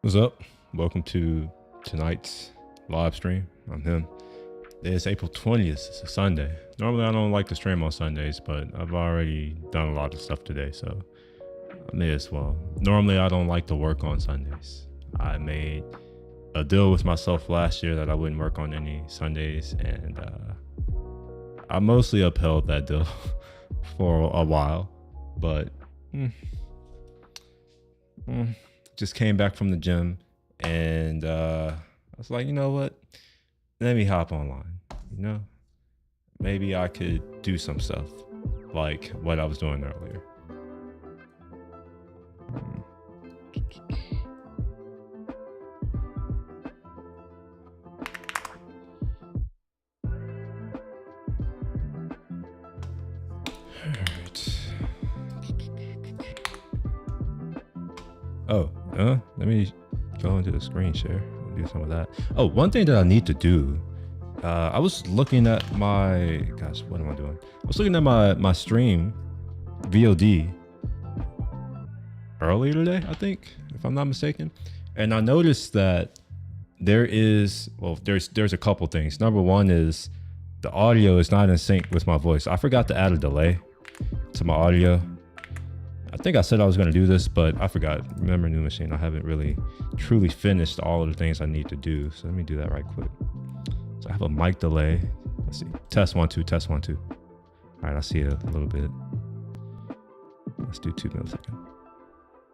What's up? Welcome to tonight's live stream. I'm him. It's April 20th. It's a Sunday. Normally, I don't like to stream on Sundays, but I've already done a lot of stuff today, so I may as well. Normally, I don't like to work on Sundays. I made a deal with myself last year that I wouldn't work on any Sundays, and I mostly upheld that deal for a while, but just came back from the gym, and I was like, you know what? Let me hop online. You know, maybe I could do some stuff like what I was doing earlier. Oh, let me go into the screen share and do some of that. Oh, one thing that I need to do, I was looking at my, gosh, what am I doing? I was looking at my stream VOD earlier today, I think, if I'm not mistaken. And I noticed that there's a couple things. Number one is the audio is not in sync with my voice. I forgot to add a delay to my audio. I think I said I was going to do this, but I forgot. Remember, new machine. I haven't really truly finished all of the things I need to do. So let me do that right quick. So I have a mic delay. Let's see. Test 1 2, test 1 2. All right, I see it a little bit. Let's do 2 milliseconds.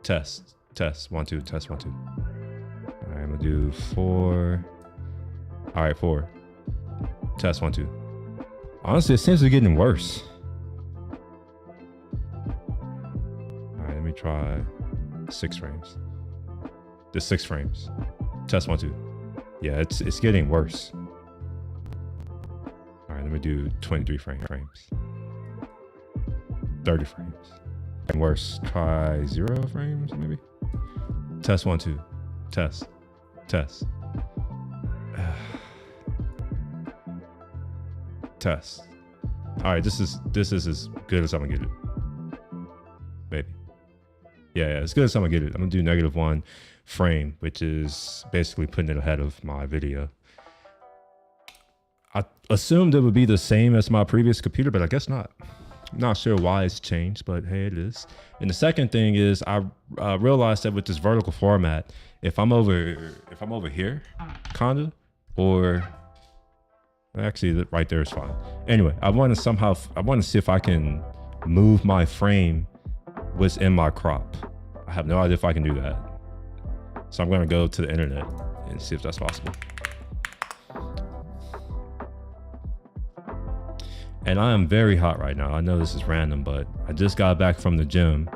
Test 1 2, test 1 2. All right, I'm gonna do 4. All right, 4. Test 1 2. Honestly, it seems to be getting worse. Try 6 frames. Just 6 frames. Test 1 2. Yeah, it's getting worse. All right, let me do 23 frames. 30 frames. And worse. Try 0 frames maybe. Test 1 2. Test. Test. All right, this is as good as I'm gonna get it. Maybe. Yeah, as good as I'm gonna get it. I'm gonna do -1 frame, which is basically putting it ahead of my video. I assumed it would be the same as my previous computer, but I guess not. I'm not sure why it's changed, but hey, it is. And the second thing is I realized that with this vertical format, if I'm over here, kinda, or actually right there is fine. Anyway, I want to see if I can move my frame within my crop. I have no idea if I can do that. So I'm gonna go to the internet and see if that's possible. And I am very hot right now. I know this is random, but I just got back from the gym.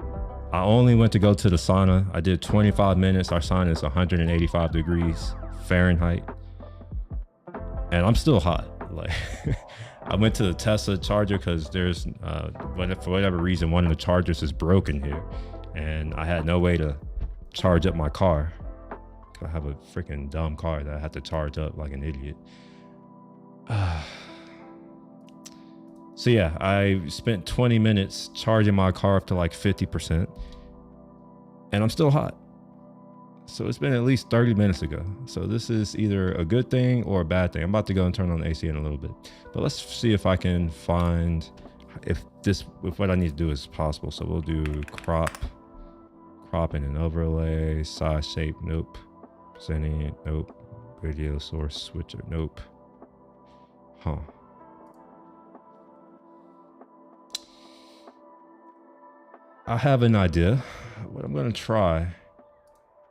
I only went to go to the sauna. I did 25 minutes. Our sauna is 185 degrees Fahrenheit. And I'm still hot. Like, I went to the Tesla charger because there's, for whatever reason, one of the chargers is broken here. And I had no way to charge up my car. I have a freaking dumb car that I had to charge up like an idiot. So yeah, I spent 20 minutes charging my car up to like 50%. And I'm still hot. So it's been at least 30 minutes ago. So this is either a good thing or a bad thing. I'm about to go and turn on the AC in a little bit. But let's see if I can find if what I need to do is possible. So we'll do crop and an overlay, size shape, nope. Presenting it, nope. Radio source switcher, nope. Huh. I have an idea. What I'm gonna try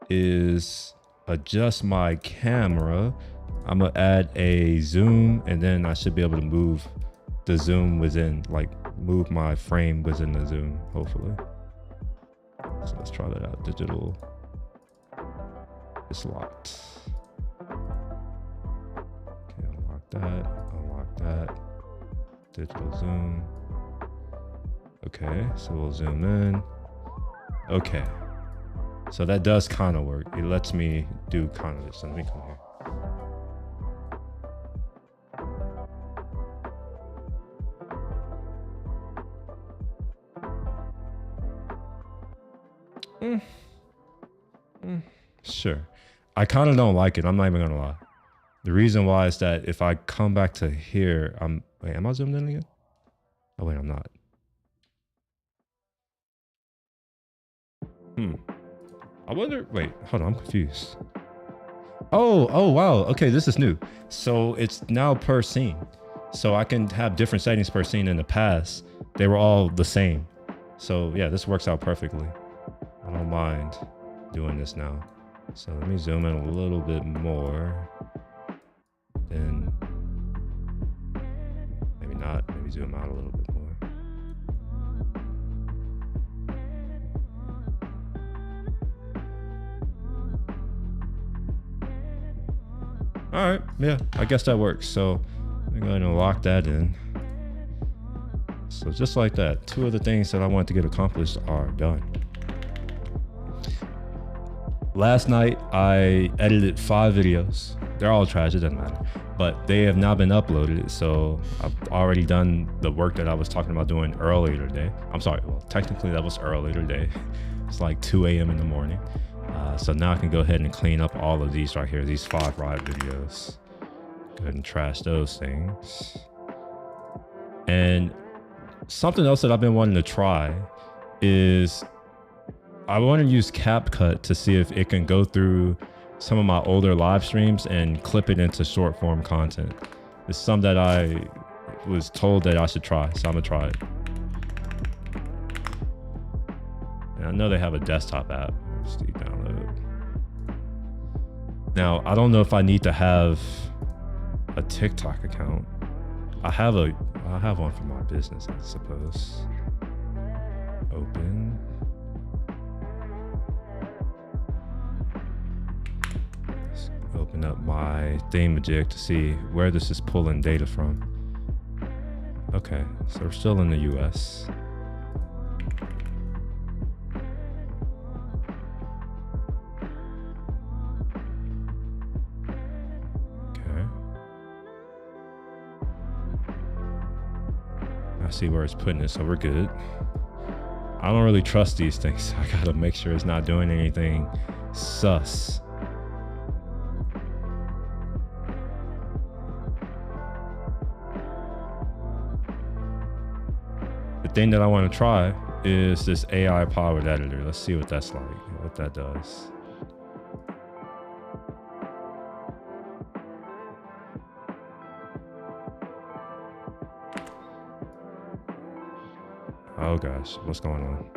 is adjust my camera. I'm gonna add a zoom, and then I should be able to move the zoom within, like move my frame within the zoom, hopefully. So let's try that out. Digital is locked. Okay, unlock that. Digital zoom. Okay, so we'll zoom in. Okay. So that does kind of work. It lets me do kind of this. So let me come here. Sure. I kind of don't like it. I'm not even gonna lie. The reason why is that if I come back to here, wait, am I zoomed in again? Oh wait, I'm not. I wonder, wait, hold on, I'm confused. Oh wow, okay, this is new. So it's now per scene. So I can have different settings per scene. In the past, they were all the same. So yeah, this works out perfectly. I don't mind doing this now. So let me zoom in a little bit more. Then maybe not, maybe zoom out a little bit more. All right, yeah, I guess that works. So let me go ahead and lock that in. So just like that, 2 of the things that I wanted to get accomplished are done. Last night, I edited 5 videos. They're all trash, it doesn't matter. But they have now been uploaded, so I've already done the work that I was talking about doing earlier today. I'm sorry, well, technically that was earlier today. It's like 2 a.m. in the morning. So now I can go ahead and clean up all of these right here, these 5 ride videos. Go ahead and trash those things. And something else that I've been wanting to try is I want to use CapCut to see if it can go through some of my older live streams and clip it into short form content. It's something that I was told that I should try, so I'm gonna try it. And I know they have a desktop app. Let's see, download. Now, I don't know if I need to have a TikTok account. I have one for my business, I suppose. Open. Let's open up my thingamajig to see where this is pulling data from. Okay, so we're still in the US. I see where it's putting it, so we're good. I don't really trust these things. I gotta make sure it's not doing anything sus. The thing that I want to try is this AI powered editor. Let's see what that's like, what that does. Oh gosh, what's going on?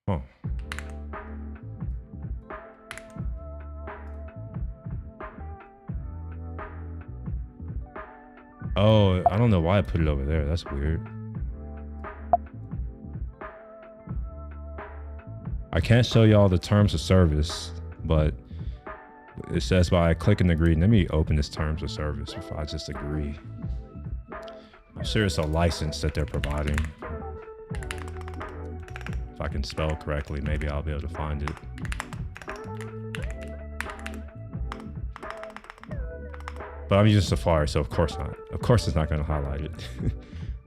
Oh. Oh, I don't know why I put it over there. That's weird. I can't show y'all the terms of service, but it says by clicking agree. Let me open this terms of service before I just agree. I'm sure it's a license that they're providing. If I can spell correctly, maybe I'll be able to find it. But I'm using Safari, so of course not. Of course it's not going to highlight it.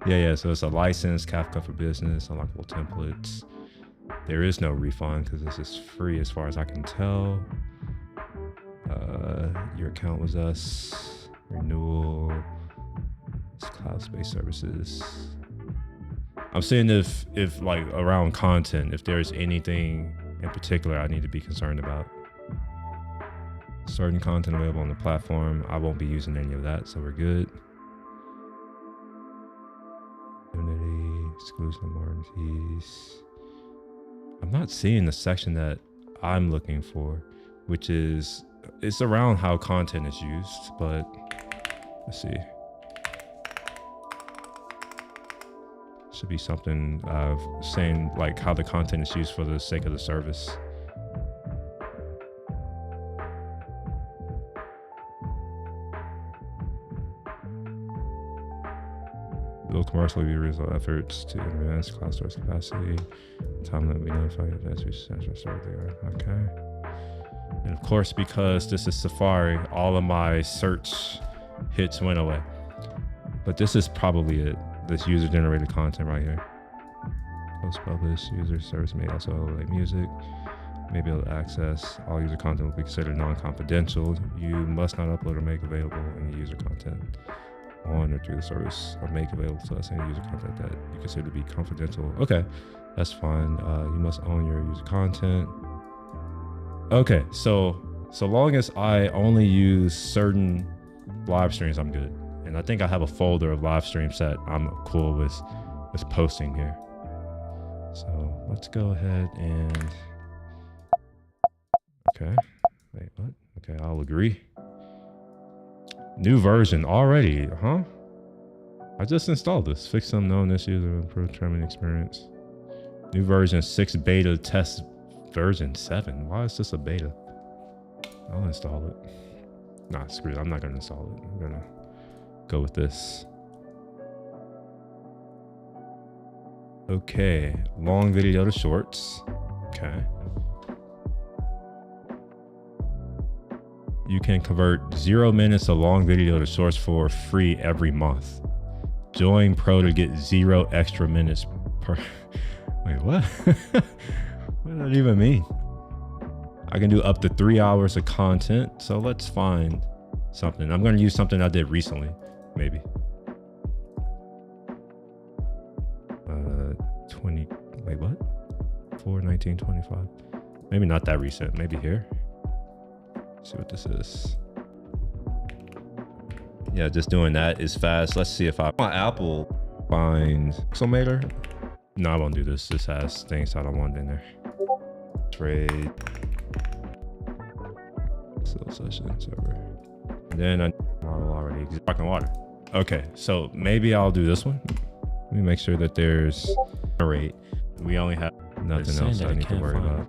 Yeah, so it's a license, CapCut for Business, unlockable templates. There is no refund because this is free as far as I can tell. Your account was us. Renewal. It's cloud-based services. I'm saying if like around content, if there's anything in particular I need to be concerned about. Certain content available on the platform. I won't be using any of that, so we're good. Unity, exclusive warranties. I'm not seeing the section that I'm looking for, which is, it's around how content is used, but let's see. Should be something saying like how the content is used for the sake of the service. Will commercially be result efforts to advance cloud storage capacity. Time that we notify you as we start there. Okay. And of course, because this is Safari, all of my search hits went away. But this is probably it. This user generated content right here. Post published, user service may also overlay music. May be able to access all user content will be considered non-confidential. You must not upload or make available any user content on or through the service, or make available to us any user content that you consider to be confidential. Okay, that's fine. You must own your user content. Okay, so long as I only use certain live streams, I'm good. And I think I have a folder of live streams that I'm cool with posting here. So let's go ahead and, okay, wait, what? Okay, I'll agree. New version already, huh? I just installed this. Fix some known issues and improve training experience. New version 6 beta test version 7. Why is this a beta? I'll install it. Nah, screw it. I'm not gonna install it. I'm gonna go with this. Okay, long video to shorts. Okay. You can convert 0 minutes of long video to shorts for free every month. Join Pro to get 0 extra minutes per. Wait, what? What does that even mean? I can do up to 3 hours of content. So let's find something. I'm going to use something I did recently, maybe. 20. Wait, what? 4/19/25. Maybe not that recent. Maybe here. See what this is. Yeah, just doing that is fast. Let's see if I on Apple find Pixelmator. No, I won't do this. This has things I don't want in there. Trade. Still session server. And then I model already exists. Fucking water. Okay, so maybe I'll do this one. Let me make sure that there's a rate. We only have nothing else I need to worry about.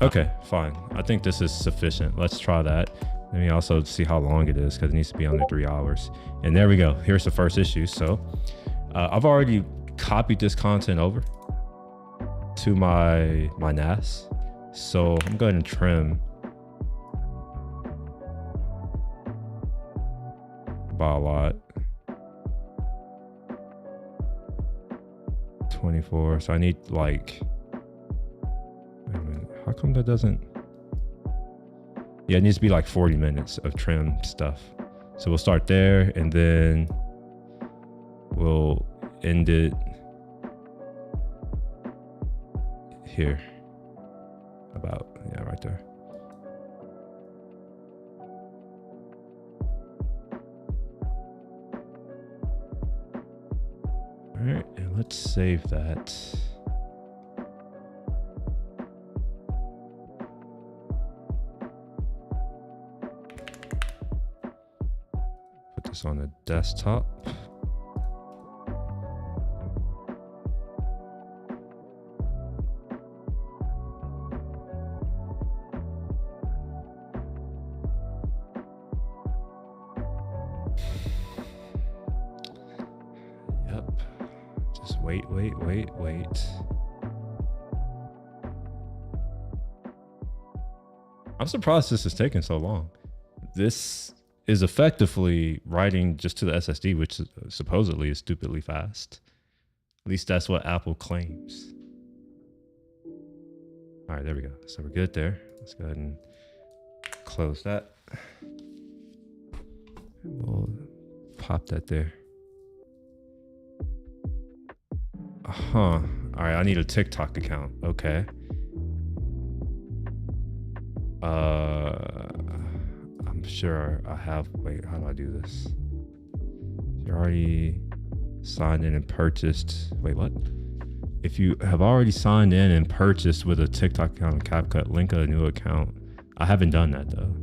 Okay, fine. I think this is sufficient. Let's try that. Let me also see how long it is, because it needs to be under 3 hours. And there we go. Here's the first issue. So I've already copied this content over to my NAS. So I'm going to trim by a lot. 24. So I need like, wait a minute. How come that doesn't? Yeah, it needs to be like 40 minutes of trim stuff. So we'll start there and then we'll end it here. About, yeah, right there. All right, and let's save that. Put this on the desktop. Wait. I'm surprised this is taking so long. This is effectively writing just to the SSD, which supposedly is stupidly fast. At least that's what Apple claims. All right, there we go. So we're good there. Let's go ahead and close that. We'll pop that there. Huh. All right, I need a TikTok account. Okay. I'm sure I have. Wait, how do I do this? You already signed in and purchased. Wait, what? If you have already signed in and purchased with a TikTok account in CapCut, link a new account. I haven't done that though.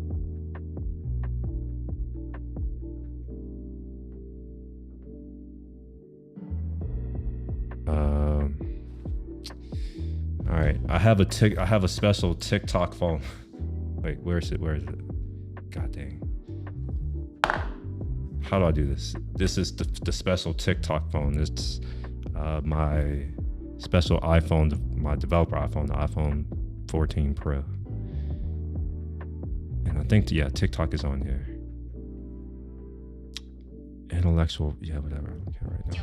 All right, I have a special TikTok phone. Wait, where is it? God dang. How do I do this? This is the special TikTok phone. It's my special iPhone, my developer iPhone, the iPhone 14 Pro. And I think, yeah, TikTok is on here. Intellectual, yeah, whatever. Okay, right now.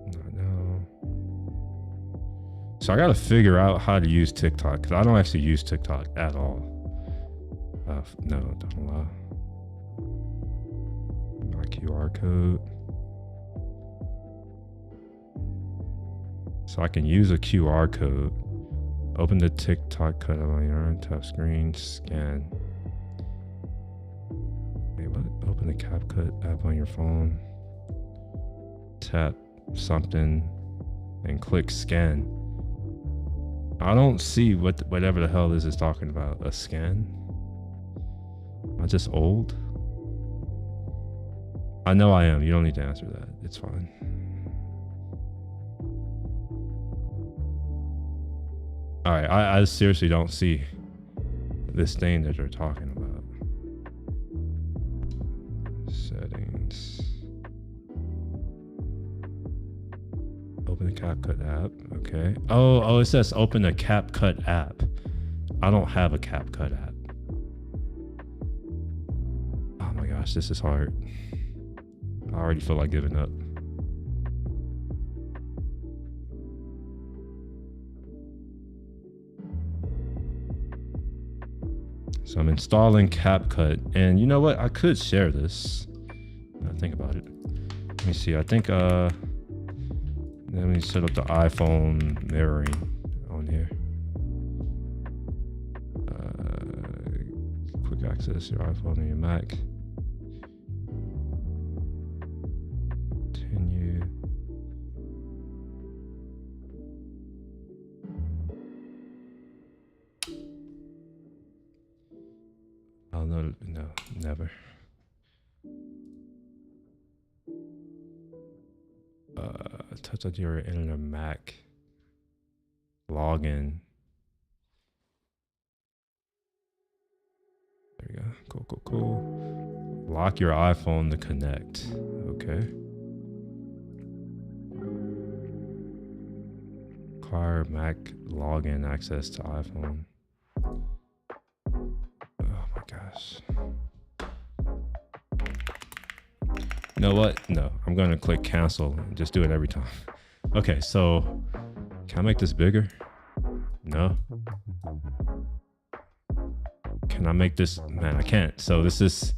Not now. So I gotta figure out how to use TikTok because I don't actually use TikTok at all. No, don't allow. My QR code. So I can use a QR code. Open the TikTok cut on your own, tap screen, scan. Wait, what? Open the CapCut app on your phone. Tap something and click scan. I don't see whatever the hell this is talking about. A scan? Am I just old? I know I am. You don't need to answer that. It's fine. All right, I seriously don't see this thing that you're talking about. Settings. Open the CapCut app. Okay. Oh, it says open the CapCut app. I don't have a CapCut app. Oh my gosh, this is hard. I already feel like giving up. So I'm installing CapCut, and you know what? I could share this. Now think about it. Let me see. I think let me set up the iPhone mirroring on here. Quick access your iPhone and your Mac. Continue. Oh no, never. Touch on your internet Mac. Login. There you go. Cool. Lock your iPhone to connect. Okay. Require Mac login access to iPhone. Oh my gosh. You know what? No, I'm going to click cancel and just do it every time. Okay, so can I make this bigger? No. Can I make this? Man, I can't. So this is,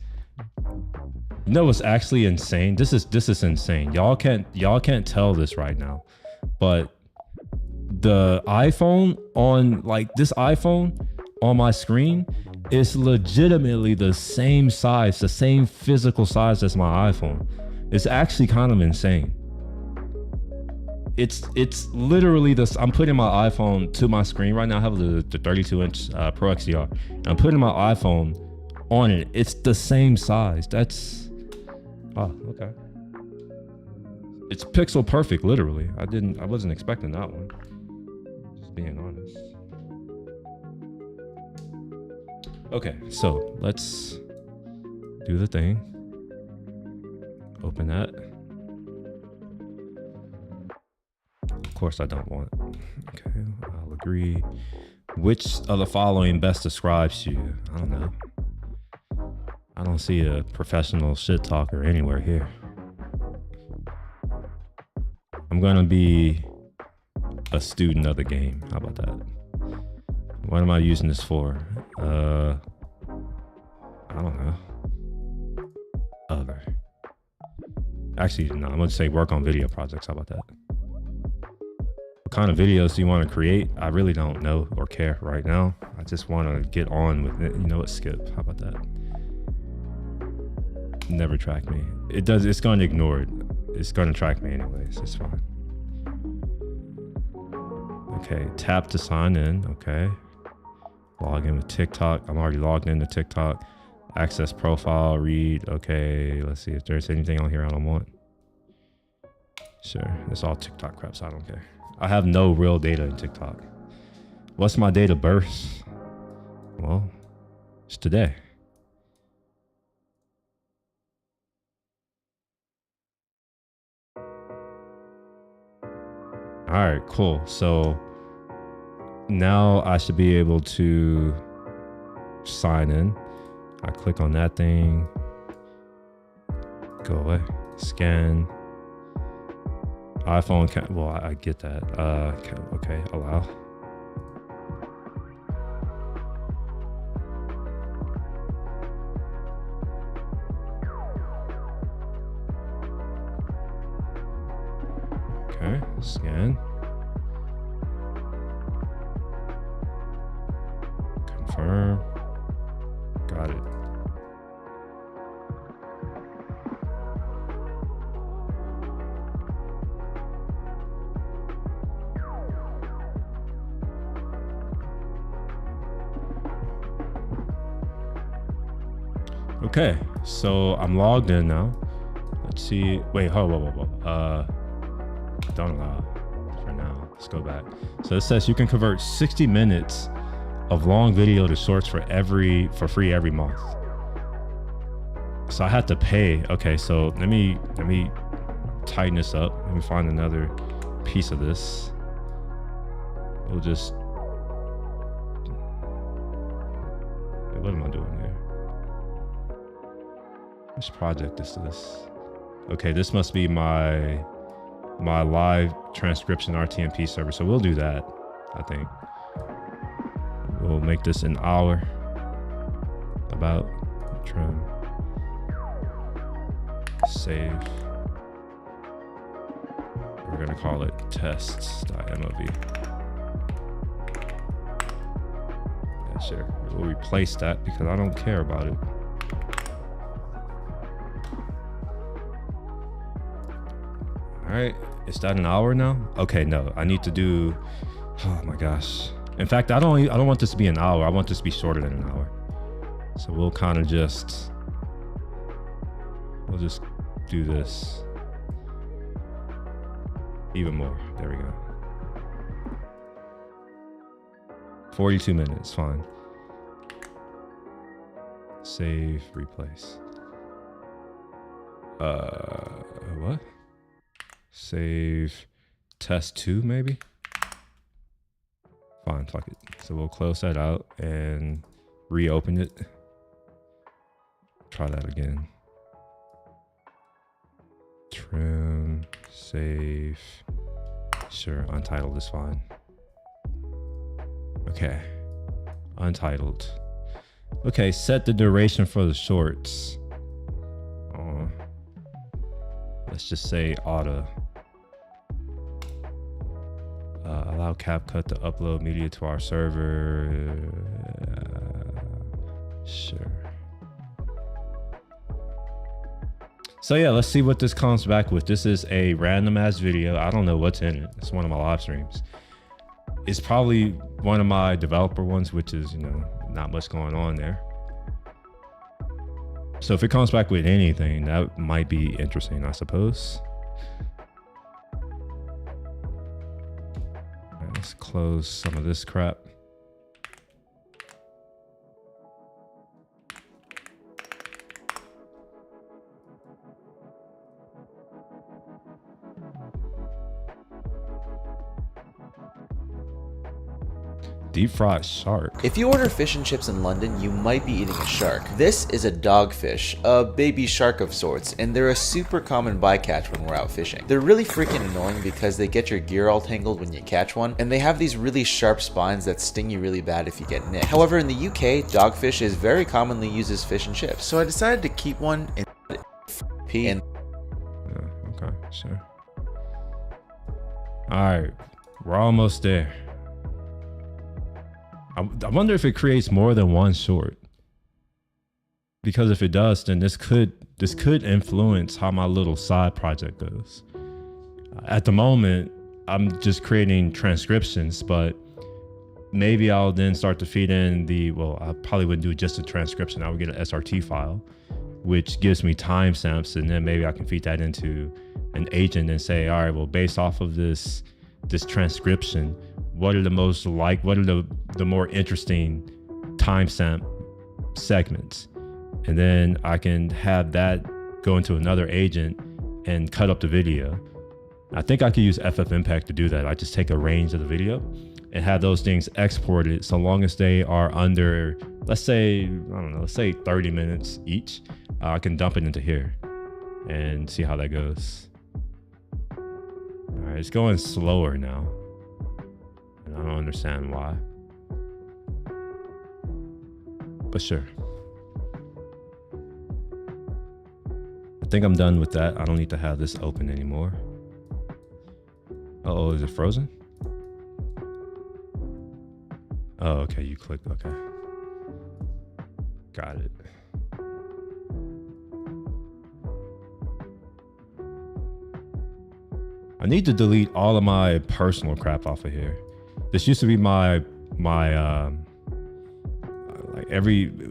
you know what's actually insane? This is insane. Y'all can't tell this right now, but the iPhone on, like, this iPhone on my screen is legitimately the same size, the same physical size as my iPhone. It's actually kind of insane. It's literally this. I'm putting my iPhone to my screen right now. I have the 32-inch Pro XDR. And I'm putting my iPhone on it. It's the same size. That's, oh, okay. It's pixel perfect, literally. I wasn't expecting that one. Just being honest. Okay, so let's do the thing. Open that. Of course I don't want it. Okay, I'll agree. Which of the following best describes you? I don't know. I don't see a professional shit talker anywhere here. I'm gonna be a student of the game. How about that? What am I using this for? I don't know. Other. Actually, no, I'm gonna say work on video projects. How about that? What kind of videos do you want to create? I really don't know or care right now. I just want to get on with it. You know what? Skip. How about that? Never track me. It does. It's going to ignore it. It's going to track me anyways. It's fine. Okay. Tap to sign in. Okay. Log in with TikTok. I'm already logged into TikTok. Access profile. Read. Okay. Let's see if there's anything on here I don't want. Sure. It's all TikTok crap, so I don't care. I have no real data in TikTok. What's my date of birth? Well, it's today. All right, cool. So now I should be able to sign in. I click on that thing, go away, scan. iPhone can, well, I get that. Okay, allow. Okay, scan. Confirm. Got it. Okay, so I'm logged in now. Let's see. Wait, whoa. Don't allow for now. Let's go back. So it says you can convert 60 minutes of long video to shorts for free every month. So I had to pay. Okay, so let me tighten this up. Let me find another piece of this. We'll just. What am I doing here? Which project is this? Okay, this must be my live transcription RTMP server. So we'll do that, I think. We'll make this an hour. About trim. Save. We're gonna call it tests.mov. Yeah, sure. We'll replace that because I don't care about it. All right, is that an hour now? Okay, no, I need to do, oh my gosh. In fact, I don't want this to be an hour. I want this to be shorter than an hour. So we'll kind of just do this even more. There we go. 42 minutes, fine. Save, replace. What? Save test 2 maybe? Fine, fuck it. So we'll close that out and reopen it. Try that again. Trim, save. Sure, untitled is fine. Okay, untitled. Okay, set the duration for the shorts. Let's just say auto. Allow CapCut to upload media to our server. Sure. So yeah, let's see what this comes back with. This is a random ass video. I don't know what's in it. It's one of my live streams. It's probably one of my developer ones, which is, you know, not much going on there. So if it comes back with anything, that might be interesting, I suppose. Right, let's close some of this crap. Deep fried shark. If you order fish and chips in London, you might be eating a shark. This is a dogfish, a baby shark of sorts, and they're a super common bycatch when we're out fishing. They're really freaking annoying because they get your gear all tangled when you catch one, and they have these really sharp spines that sting you really bad if you get nicked. However, in the UK, dogfish is very commonly used as fish and chips, so I decided to keep one and and okay, sure. All right, we're almost there. I wonder if it creates more than one short, because if it does, then this could influence how my little side project goes. At the moment, I'm just creating transcriptions, but maybe I'll then start to feed in I probably wouldn't do just a transcription. I would get an SRT file, which gives me timestamps, and then maybe I can feed that into an agent and say, all right, well, based off of this transcription, what are the more interesting timestamp segments? And then I can have that go into another agent and cut up the video I think I could use FFmpeg to do that. I just take a range of the video and have those things exported so long as they are under, let's say, I don't know, let's say 30 minutes each. I can dump it into here and see how that goes. All right, it's going slower now. And I don't understand why. But sure. I think I'm done with that. I don't need to have this open anymore. Uh-oh, is it frozen? Oh, okay, you clicked, okay. Got it. I need to delete all of my personal crap off of here. This used to be my like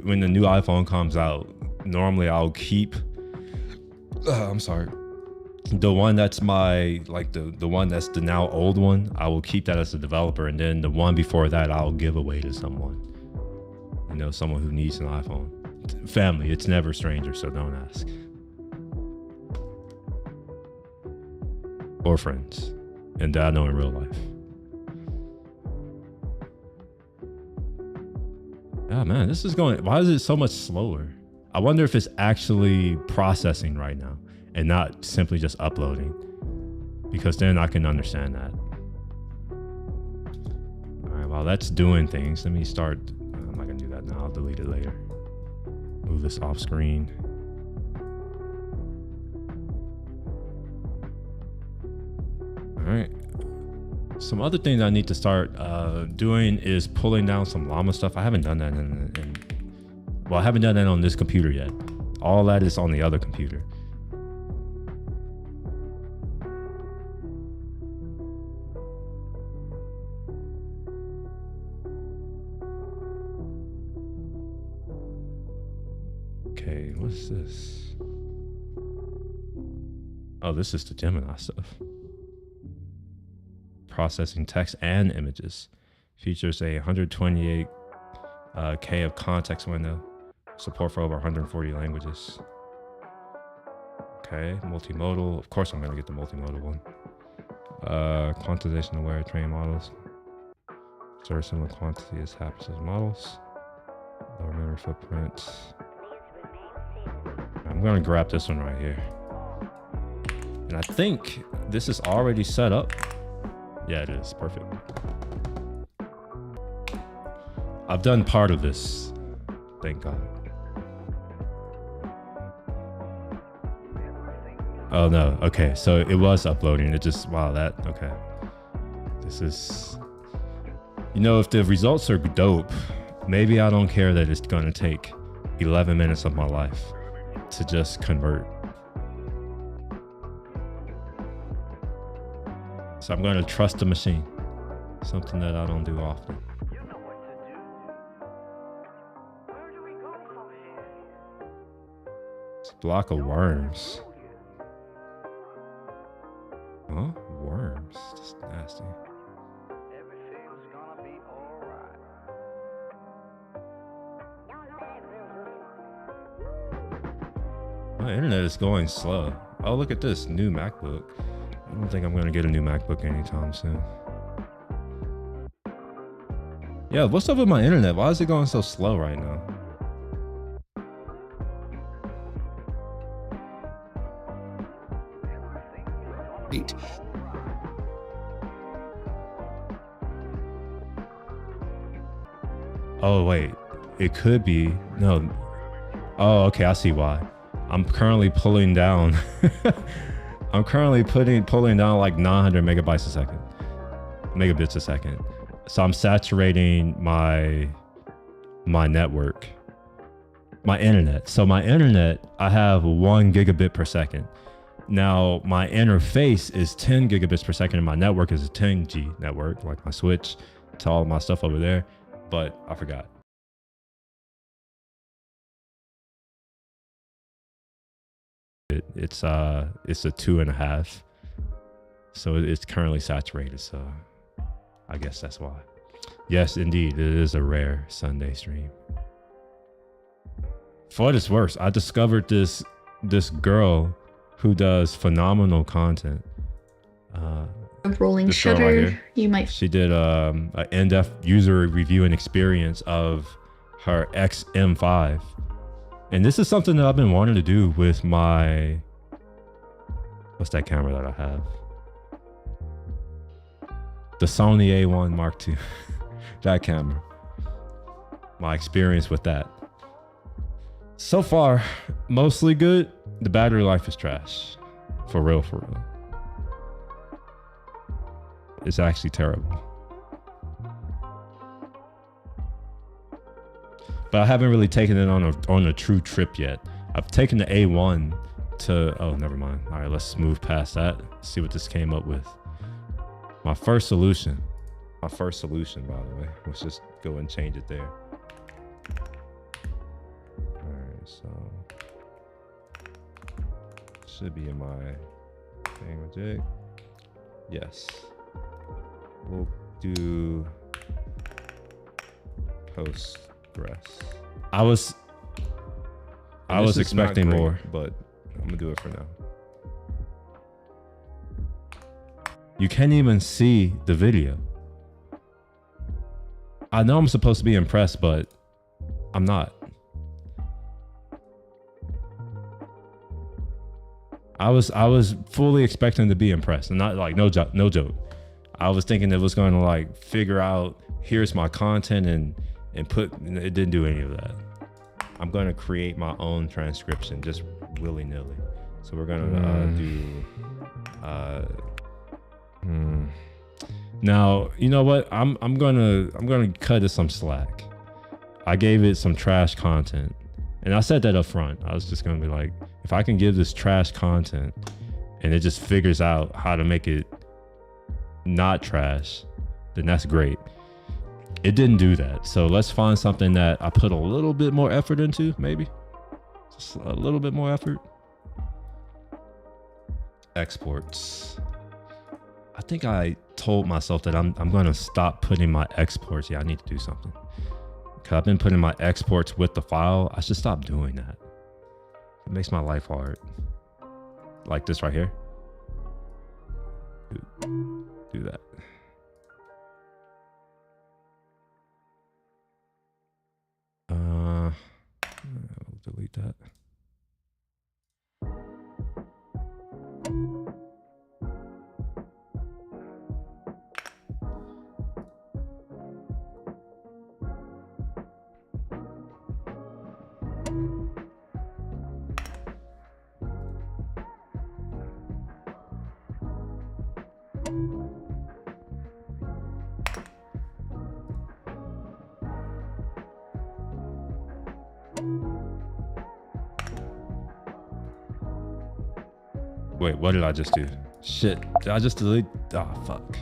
when the new iPhone comes out, normally I'll keep, I'm sorry. The one that's my, like the one that's the now old one, I will keep that as a developer. And then the one before that, I'll give away to someone, you know, someone who needs an iPhone. Family, it's never stranger, so don't ask. Or friends, and that I know in real life. Oh man, this is going, why is it so much slower? I wonder if it's actually processing right now and not simply just uploading, because then I can understand that. All right, while that's doing things, let me start. I'm not gonna do that now, I'll delete it later. Move this off screen. All right. Some other things I need to start doing is pulling down some Llama stuff. I haven't done that well, I haven't done that on this computer yet. All that is on the other computer. Okay, what's this? Oh, this is the Gemini stuff. Processing text and images. Features a 128K of context window. Support for over 140 languages. Okay, multimodal. Of course I'm gonna get the multimodal one. Quantization aware trained models. Serve similar quantity as happens as models. Lower memory footprint. I'm gonna grab this one right here. And I think this is already set up. Yeah, it is. Perfect. I've done part of this. Thank God. Oh no. Okay. So it was uploading. It just, wow, that, okay. This is, you know, if the results are dope, maybe I don't care that it's going to take 11 minutes of my life to just convert. So I'm going to trust the machine. Something that I don't do often. It's a block of worms. Huh? Worms? That's nasty. My internet is going slow. Oh, look at this new MacBook. I don't think I'm gonna get a new MacBook anytime soon. Yeah, what's up with my internet? Why is it going so slow right now? Eight. Oh wait, it could be, no. Oh, okay, I see why. I'm currently pulling down. I'm currently pulling down like 900 megabits a second, megabits a second. So I'm saturating my network, my internet. So my internet, I have 1 gigabit per second. Now my interface is 10 gigabits per second and my network is a 10G network, like my switch to all my stuff over there, but I forgot. It's a 2.5, so it's currently saturated, so I guess that's why. Yes, indeed, it is a rare Sunday stream. For what it's worse, I discovered this girl who does phenomenal content. A rolling this girl right shutter. here. You might. She did an in-depth user review and experience of her XM5. And this is something that I've been wanting to do with my, what's that camera that I have? The Sony A1 Mark II. That camera. My experience with that. So far, mostly good. The battery life is trash. For real, for real. It's actually terrible. But I haven't really taken it on a true trip yet. I've taken the A1 to, oh, never mind. All right, let's move past that. See what this came up with. My first solution, by the way, let's just go and change it there. All right, so should be in my camera jig. Yes. We'll do Postgres. I was expecting more, but I'm gonna do it for now. You can't even see the video. I know I'm supposed to be impressed, but I'm not. I was fully expecting to be impressed, and not like no joke. I was thinking it was going to like figure out, here's my content and put, it didn't do any of that. I'm going to create my own transcription just willy-nilly. So we're going to now, you know what? I'm going to cut it some slack. I gave it some trash content. And I said that up front. I was just going to be like, if I can give this trash content and it just figures out how to make it not trash, then that's great. It didn't do that. So let's find something that I put a little bit more effort into, maybe. Just a little bit more effort. Exports. I think I told myself that I'm going to stop putting my exports. Yeah, I need to do something. Because I've been putting my exports with the file. I should stop doing that. It makes my life hard. Like this right here. Do that. I'll delete that. Wait, what did I just do? Shit, did I just delete? Oh, fuck.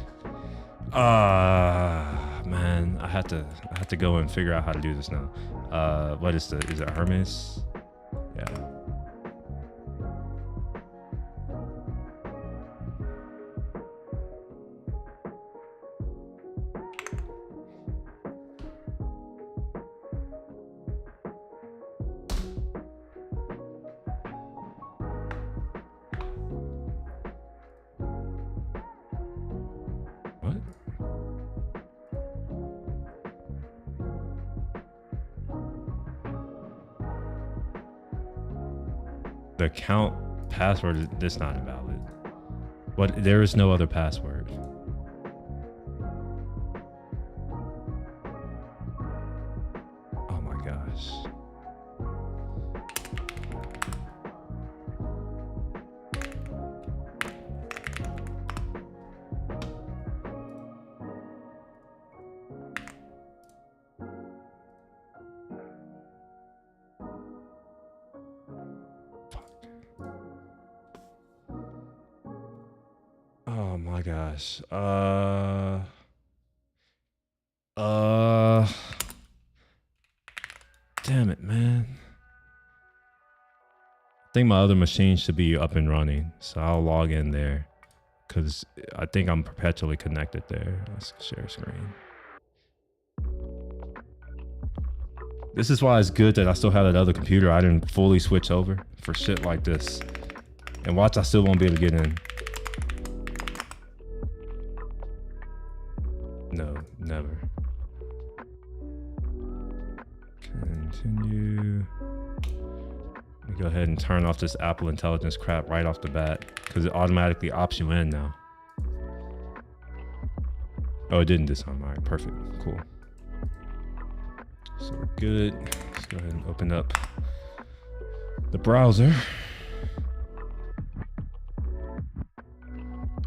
Man, I have to go and figure out how to do this now. What is it Hermes? Yeah. What? The account password is not invalid. What? There is no other password. Oh my gosh. Oh my gosh. Damn it, man. I think my other machine should be up and running, so I'll log in there because I think I'm perpetually connected there. Let's share screen. This is why it's good that I still have that other computer. I didn't fully switch over for shit like this. And watch, I still won't be able to get in. No, never. Continue. Let me go ahead and turn off this Apple Intelligence crap right off the bat because it automatically opts you in now. Oh, it didn't disarm. All right, perfect. Cool. So we're good. Let's go ahead and open up the browser.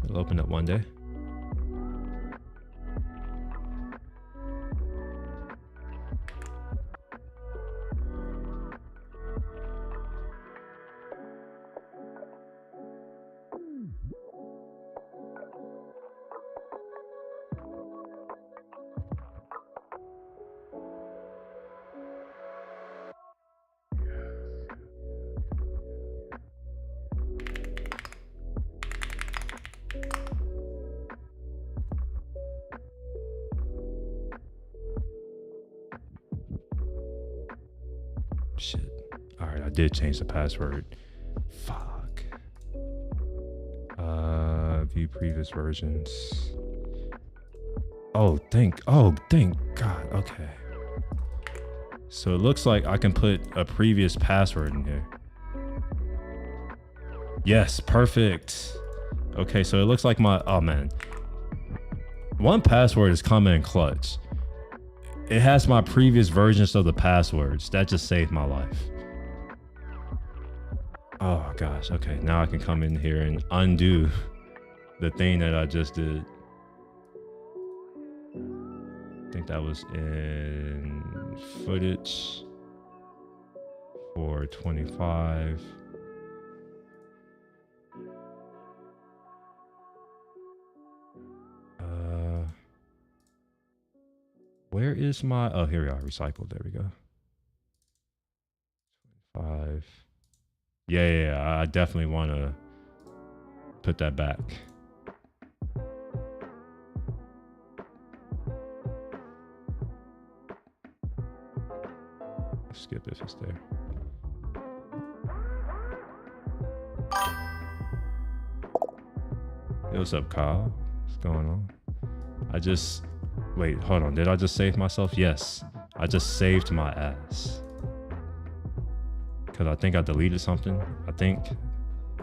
It'll open up one day. Shit. All right, I did change the password. Fuck. View previous versions. Oh, thank God. Okay. So it looks like I can put a previous password in here. Yes, perfect. Okay, so it looks like oh man. 1Password is coming in clutch. It has my previous versions of the passwords. That just saved my life. Oh gosh, okay. Now I can come in here and undo the thing that I just did. I think that was in footage 425. Where is my, oh, here we are, recycled, there we go. 5. Yeah, I definitely want to put that back. Skip if it's there. Hey, what's up, Kyle? What's going on? Wait, hold on. Did I just save myself? Yes. I just saved my ass. Because I think I deleted something. Let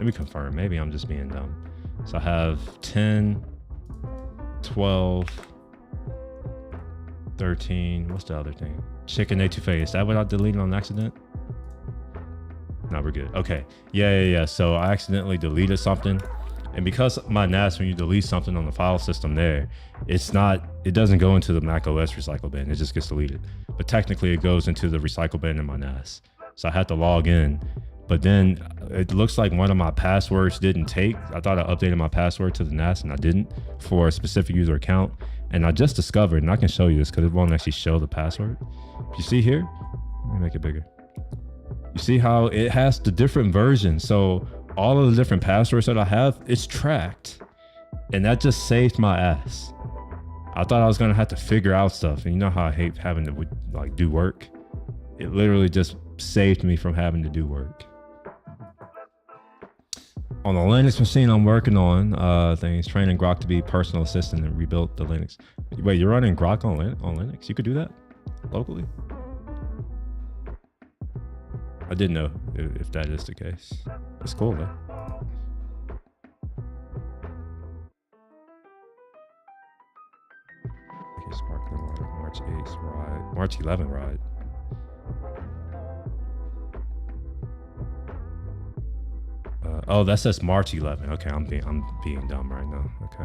me confirm. Maybe I'm just being dumb. So I have 10, 12, 13. What's the other thing? Chicken etouffee. Is that what I deleted on accident? No, we're good. Okay. Yeah. So I accidentally deleted something. And because my NAS, when you delete something on the file system there, it doesn't go into the macOS recycle bin. It just gets deleted. But technically it goes into the recycle bin in my NAS. So I had to log in, but then it looks like one of my passwords didn't take. I thought I updated my password to the NAS and I didn't for a specific user account. And I just discovered, and I can show you this because it won't actually show the password. You see here, let me make it bigger. You see how it has the different versions. So all of the different passwords that I have, it's tracked. And that just saved my ass. I thought I was gonna have to figure out stuff. And you know how I hate having to like do work? It literally just saved me from having to do work. On the Linux machine I'm working on, things, training Grok to be personal assistant and rebuilt the Linux. Wait, you're running Grok on Linux? You could do that locally? I didn't know if that is the case. It's cool though. Okay, sparkling water, March 8th ride, March 11th ride. Oh, that says March 11th. Okay, I'm being dumb right now. Okay.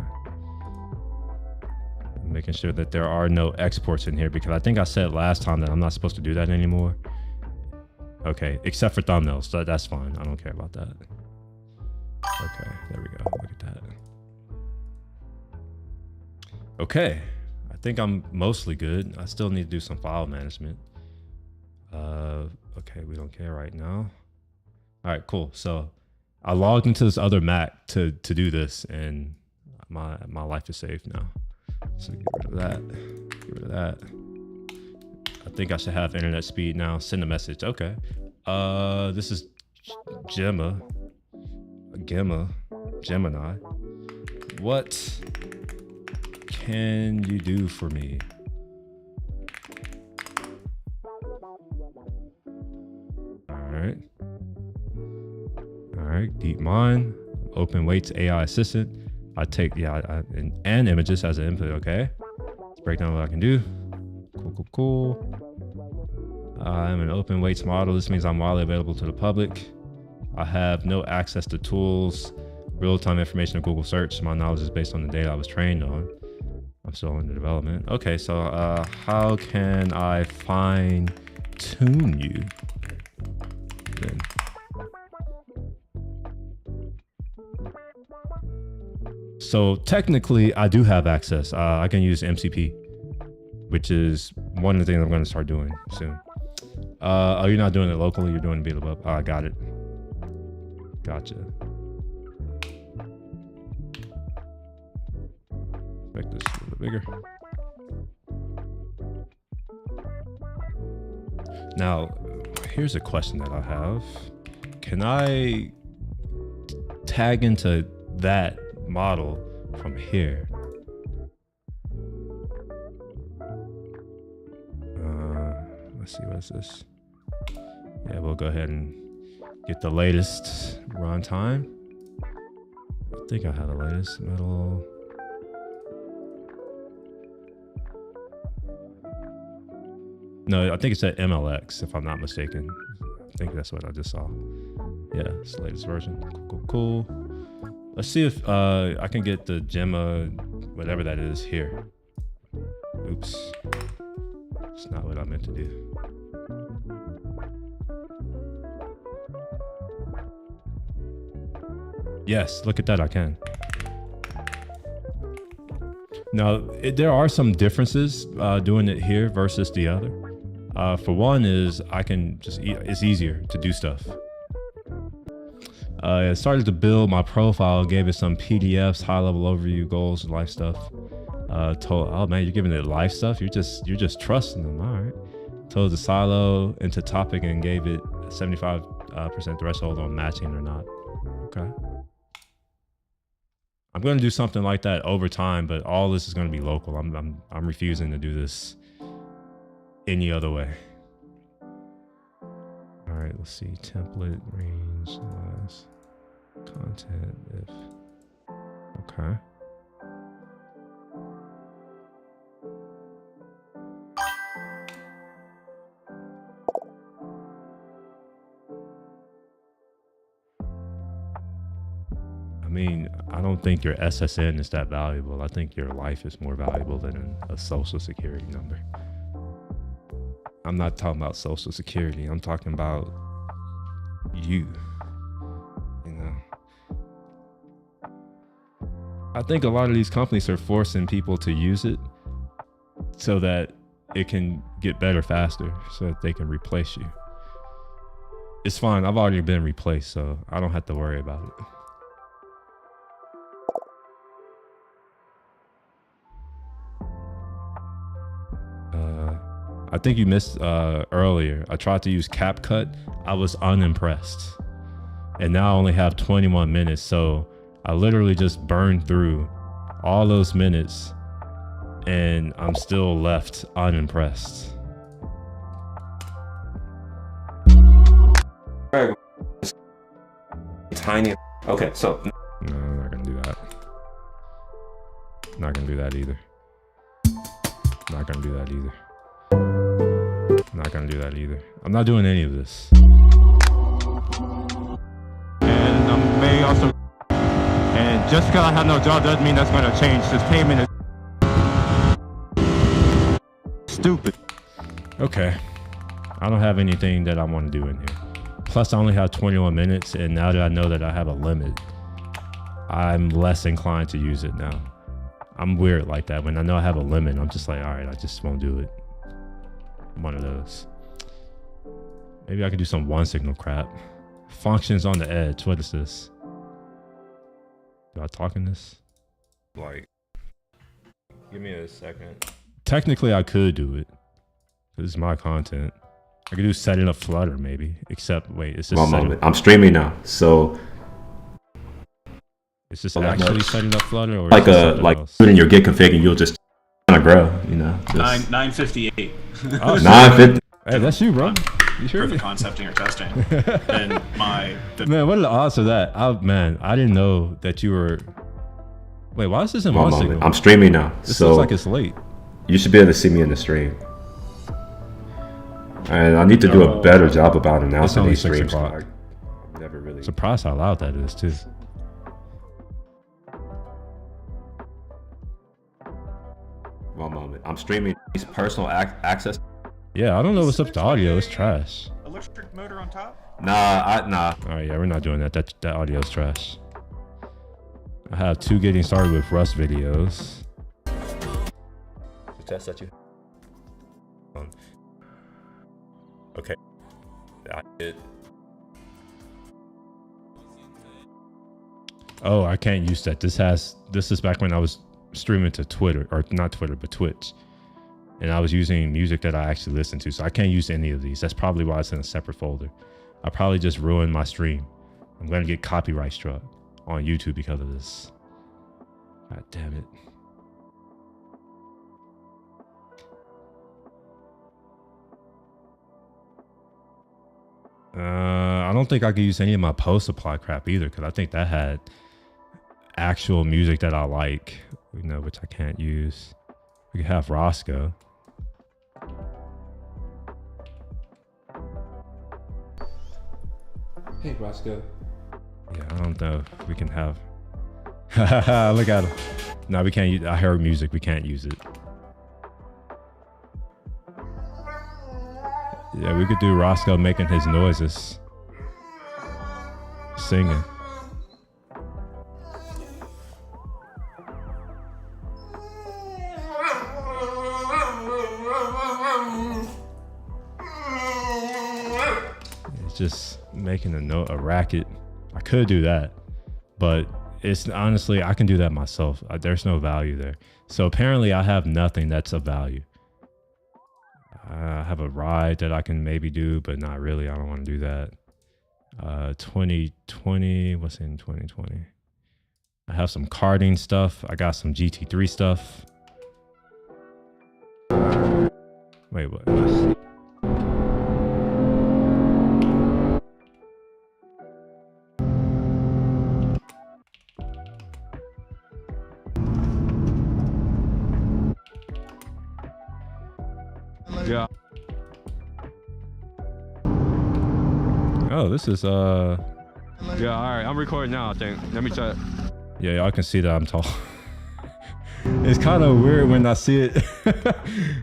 I'm making sure that there are no exports in here because I think I said last time that I'm not supposed to do that anymore. Okay, except for thumbnails. So that's fine. I don't care about that. Okay, there we go. Look at that. Okay, I think I'm mostly good. I still need to do some file management. Okay, we don't care right now. All right, cool. So I logged into this other Mac to do this, and my life is saved now. So get rid of that. Get rid of that. I think I should have internet speed now. Send a message. Okay. This is Gemini. What can you do for me? All right, DeepMind, Open Weights AI Assistant. I take, and images as an input, okay? Let's break down what I can do. Cool. I'm an open weights model. This means I'm widely available to the public. I have no access to tools, real-time information of Google search. My knowledge is based on the data I was trained on. I'm still in the development. Okay, so how can I fine tune you then? So technically I do have access. I can use MCP, which is one of the things I'm going to start doing soon. Oh, you're not doing it locally, you're doing it below. I got it. Gotcha. Make this a little bit bigger. Now, here's a question that I have. Can I tag into that model from here? Let's see, what is this? Yeah, we'll go ahead and get the latest runtime. I think I have the latest middle. No, I think it's at MLX, if I'm not mistaken. I think that's what I just saw. Yeah, it's the latest version. Cool. Let's see if I can get the Gemma, whatever that is, here. Oops. It's not what I meant to do. Yes, look at that, I can. Now, there are some differences doing it here versus the other. For one is I can just, it's easier to do stuff. I started to build my profile, gave it some PDFs, high level overview, goals, life stuff. Oh man, you're giving it life stuff? You're just trusting them, all right. Told the silo into topic and gave it 75% threshold on matching or not. Okay. I'm going to do something like that over time, but all this is going to be local. I'm refusing to do this any other way. All right, let's see. Template range size content if. Okay. I mean, I don't think your SSN is that valuable. I think your life is more valuable than a social security number. I'm not talking about social security. I'm talking about you know. I think a lot of these companies are forcing people to use it so that it can get better faster, so that they can replace you. It's fine. I've already been replaced, so I don't have to worry about it. I think you missed earlier. I tried to use CapCut. I was unimpressed. And now I only have 21 minutes. So I literally just burned through all those minutes and I'm still left unimpressed. Tiny. Okay, so. No, I'm not gonna do that. Not gonna do that either. Not gonna do that either. Not gonna do that either. I'm not doing any of this. And may also, and just because I have no job doesn't mean that's gonna change. This payment is stupid. Okay. I don't have anything that I want to do in here. Plus I only have 21 minutes and now that I know that I have a limit, I'm less inclined to use it now. I'm weird like that. When I know I have a limit, I'm just like, all right, I just won't do it. One of those. Maybe I could do some one signal crap. Functions on the edge. What is this? Do I talk in this? Like, give me a second. Technically, I could do it. This is my content. I could do setting up Flutter maybe. Except, wait, it's just One moment. I'm streaming now. So Is this Well, that actually much. setting up Flutter, or Like is this a something like else? put in your Git config and you'll just kind of grow, you know. Just 958. Oh, shit. 950. Hey, that's you, bro. You sure? Proof of concepting or testing. And Man, what are the odds of that? I didn't know that you were. Wait, why is this in One one moment. signal? I'm streaming now, This so looks like it's late. you should be able to see me in the stream. And I need to do a better job about announcing only these 6 streams. o'clock. I never really. Surprised how loud that is too. One moment. I'm streaming these personal access. Yeah, I don't know what's up with the audio. It's trash. electric motor on top? Nah. All right, yeah, we're not doing that. That audio is trash. I have 2 getting started with Rust videos. The test that you. Okay. I did. Oh, I can't use that. This is back when I was streaming to Twitter, or not Twitter, but Twitch. And I was using music that I actually listened to. So I can't use any of these. That's probably why it's in a separate folder. I probably just ruined my stream. I'm going to get copyright struck on YouTube because of this. God damn it. I don't think I could use any of my post supply crap either, because I think that had actual music that I like, you know, which I can't use. We could have Roscoe. Hey, Roscoe. Yeah, I don't know if we can have. Look at him. No, we can't use. I heard music. We can't use it. Yeah, we could do Roscoe making his noises, singing. It's just making a racket. I could do that, but it's honestly, I can do that myself. There's no value there. So apparently I have nothing that's of value. I have a ride that I can maybe do, but not really. I don't want to do that. 2020, what's in 2020? I have some karting stuff. I got some GT3 stuff. Wait, what? Yeah. Oh, this is Yeah, all right. I'm recording now, I think. Let me check. yeah, y'all can see that I'm tall. It's kind of weird when I see it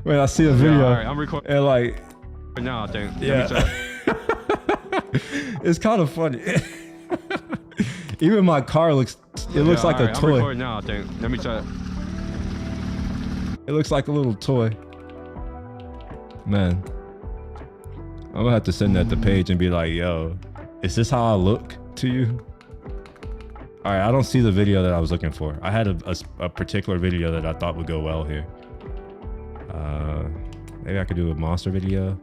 when I see a video Yeah, all right. I'm recording and like, now, I think. yeah. Let me check. It's kind of funny. Even my car looks Yeah, like all a right, I'm toy. recording now, I think. Let me check. It looks like a little toy. Man, I'm gonna have to send that to Paige and be like, yo, is this how I look to you? All right, I don't see the video that I was looking for. I had a particular video that I thought would go well here. Maybe I could do a monster video.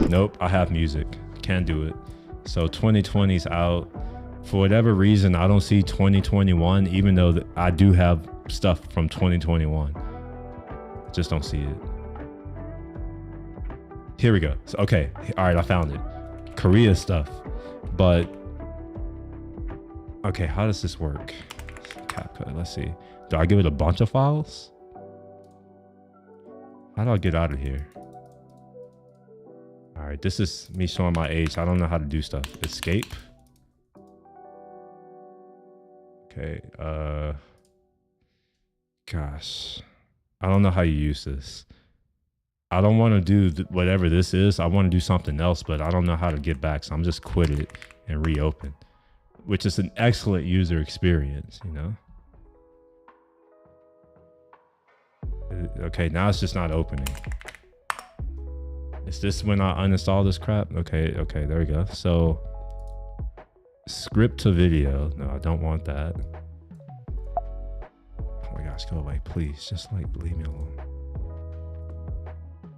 Nope, I have music. Can't do it. So 2020's out. For whatever reason, I don't see 2021, even though I do have stuff from 2021. I just don't see it. Here we go. So, okay. All right, I found it. Korea stuff. But, okay, how does this work? CapCut, let's see. Do I give it a bunch of files? How do I get out of here? All right, this is me showing my age. I don't know how to do stuff. Escape. Okay, gosh, I don't know how you use this. I don't want to do whatever this is. I want to do something else, but I don't know how to get back. So I'm just quit it and reopen, which is an excellent user experience, you know? Okay, now it's just not opening. Is this when I uninstall this crap? Okay, there we go. So script to video. No, I don't want that. Oh my gosh, go away, please. Just like leave me alone.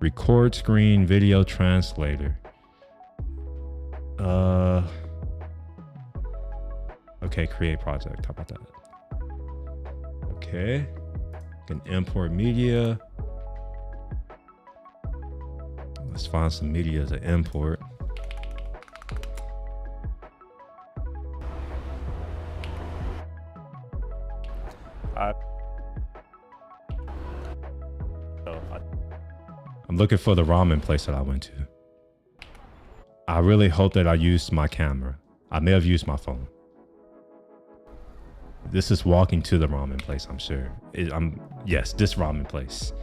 Record screen video translator. Okay, create project. How about that? Okay. Can import media. Let's find some media to import. I'm looking for the ramen place that I went to. I really hope that I used my camera. I may have used my phone. This is walking to the ramen place, I'm sure. Yes, this ramen place.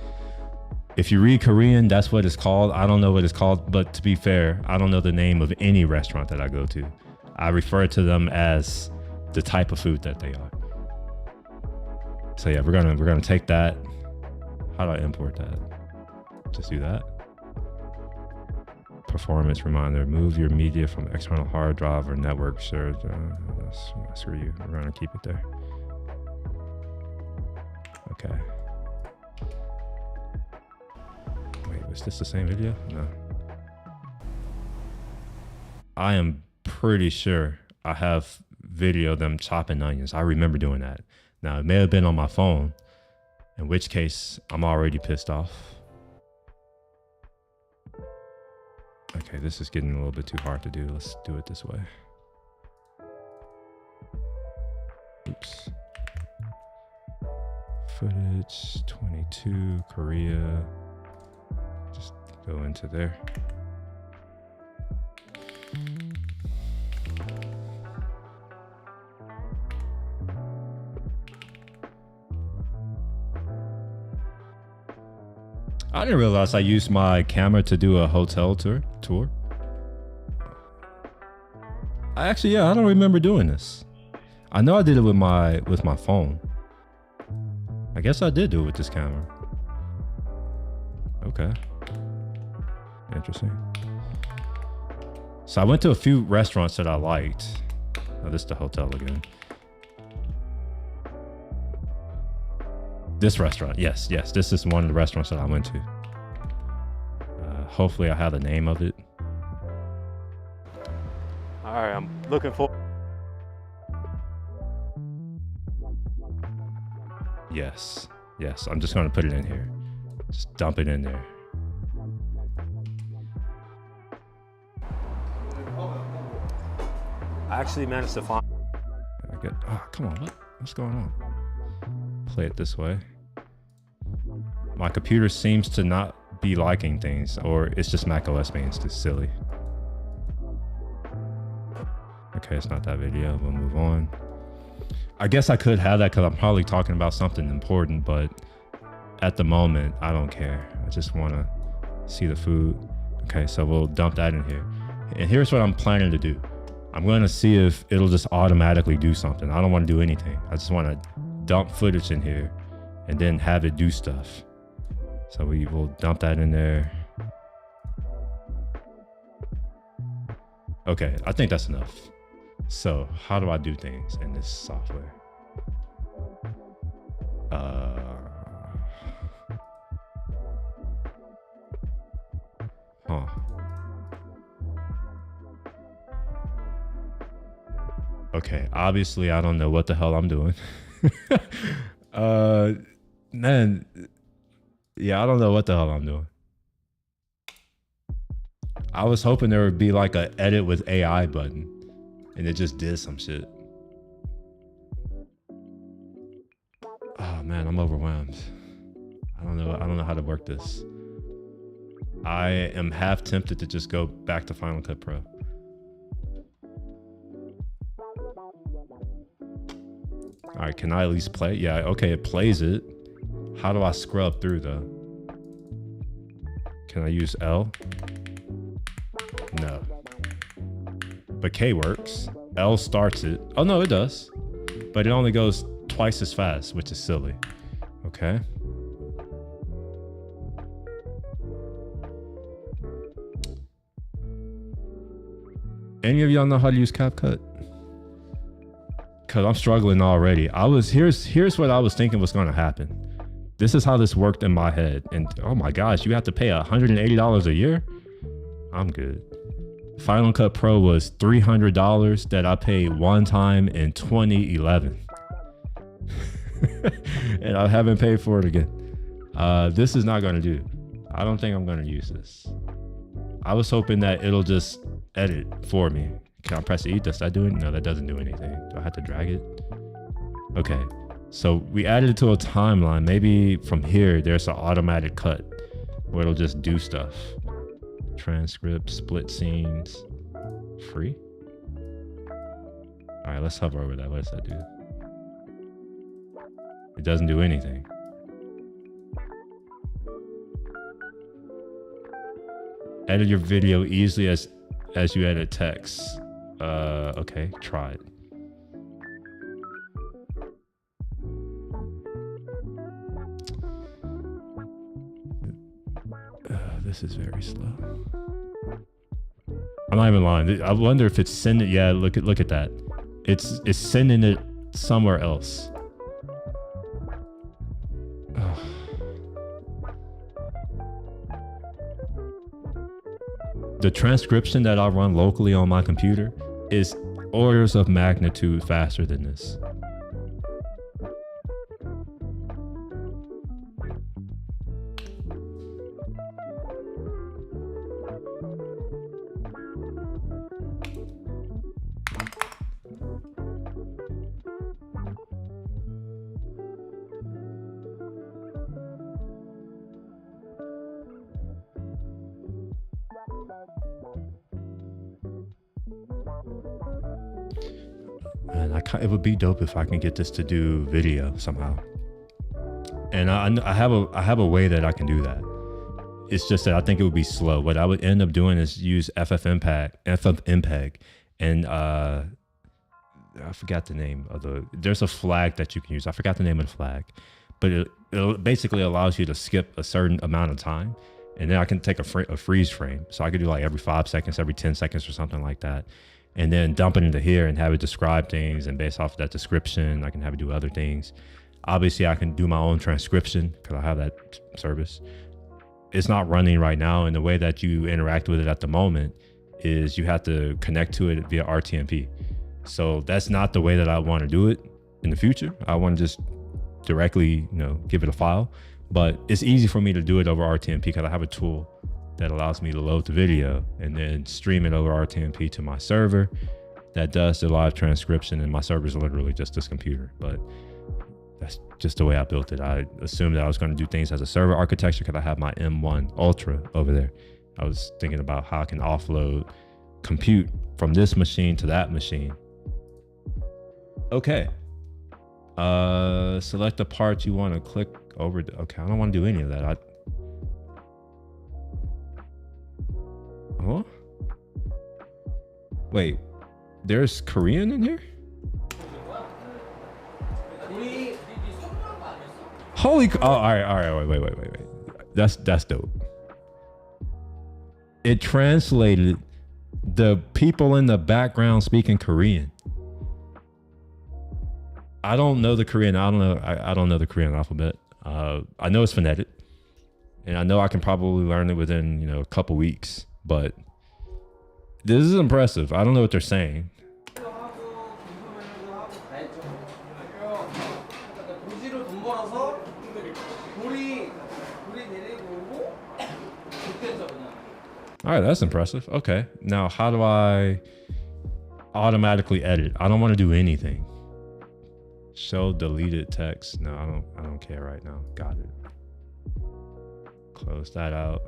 If you read Korean, that's what it's called. I don't know what it's called, but to be fair, I don't know the name of any restaurant that I go to. I refer to them as the type of food that they are. So yeah, we're gonna take that. How do I import that? Just do that. Performance reminder, move your media from external hard drive or network storage. Screw you, we're gonna keep it there. Okay. Wait, was this the same video? No. I am pretty sure I have video of them chopping onions. I remember doing that. Now, it may have been on my phone, in which case I'm already pissed off. Okay, this is getting a little bit too hard to do. Let's do it this way. Oops. Footage 22, Korea. Just go into there. I didn't realize I used my camera to do a hotel tour. I don't remember doing this. I know I did it with my phone. I guess I did do it with this camera. Okay. Interesting. So I went to a few restaurants that I liked. Oh, this is the hotel again. This restaurant, yes, this is one of the restaurants that I went to. Hopefully I have the name of it. All right, I'm looking for. Yes, I'm just gonna put it in here. Just dump it in there. I actually managed to find. Oh, come on, what's going on? Play it this way. My computer seems to not be liking things, or it's just macOS being just silly. Okay, it's not that video. We'll move on. I guess I could have that because I'm probably talking about something important, but at the moment, I don't care. I just want to see the food. Okay, so we'll dump that in here. And here's what I'm planning to do. I'm going to see if it'll just automatically do something. I don't want to do anything. I just want to dump footage in here and then have it do stuff. So we will dump that in there. Okay, I think that's enough. So how do I do things in this software? Okay, obviously I don't know what the hell I'm doing. Man, yeah, I don't know what the hell I'm doing. I was hoping there would be like a edit with AI button and it just did some shit. Oh man, I'm overwhelmed. I don't know how to work this. I am half tempted to just go back to Final Cut Pro. All right, can I at least play? Yeah, okay, it plays it. How do I scrub through though? Can I use L? No. But K works. L starts it. Oh no, it does. But it only goes twice as fast, which is silly. Okay. Any of y'all know how to use CapCut? Cause I'm struggling already. Here's what I was thinking was gonna happen. This is how this worked in my head. And oh my gosh, you have to pay $180 a year? I'm good. Final Cut Pro was $300 that I paid one time in 2011. And I haven't paid for it again. This is not gonna do. I don't think I'm gonna use this. I was hoping that it'll just edit for me. Can I press E? Does that do it? No, that doesn't do anything. Do I have to drag it? Okay. So we added it to a timeline. Maybe from here, there's an automatic cut where it'll just do stuff. Transcript, split scenes, free. All right, let's hover over that. What does that do? It doesn't do anything. Edit your video easily as you edit text. Okay, try it. This is very slow. I'm not even lying. I wonder if it's sending. Yeah, look at that. It's sending it somewhere else. Ugh. The transcription that I run locally on my computer is orders of magnitude faster than this. And it would be dope if I can get this to do video somehow. And I have a way that I can do that. It's just that I think it would be slow. What I would end up doing is use FFmpeg, and I forgot the name of there's a flag that you can use. I forgot the name of the flag, but it basically allows you to skip a certain amount of time, and then I can take a freeze frame. So I could do like every 5 seconds, every 10 seconds or something like that. And then dump it into here and have it describe things, and based off of that description, I can have it do other things. Obviously, I can do my own transcription because I have that service. It's not running right now, and the way that you interact with it at the moment is you have to connect to it via RTMP. So that's not the way that I want to do it in the future. I want to just directly, give it a file. But it's easy for me to do it over RTMP because I have a tool that allows me to load the video and then stream it over RTMP to my server that does the live transcription. And my server is literally just this computer, but that's just the way I built it. I assumed that I was going to do things as a server architecture because I have my M1 Ultra over there. I was thinking about how I can offload compute from this machine to that machine. Okay. Select the part you want to click over. Okay, I don't want to do any of that. Huh? Wait, there's Korean in here? Holy, all right, wait. That's dope. It translated the people in the background speaking Korean. I don't know the Korean. I don't know the Korean alphabet. I know it's phonetic, and I know I can probably learn it within a couple weeks. But this is impressive. I don't know what they're saying. All right, that's impressive. Okay, now how do I automatically edit? I don't want to do anything. Show deleted text. No, I don't care right now. Got it. Close that out.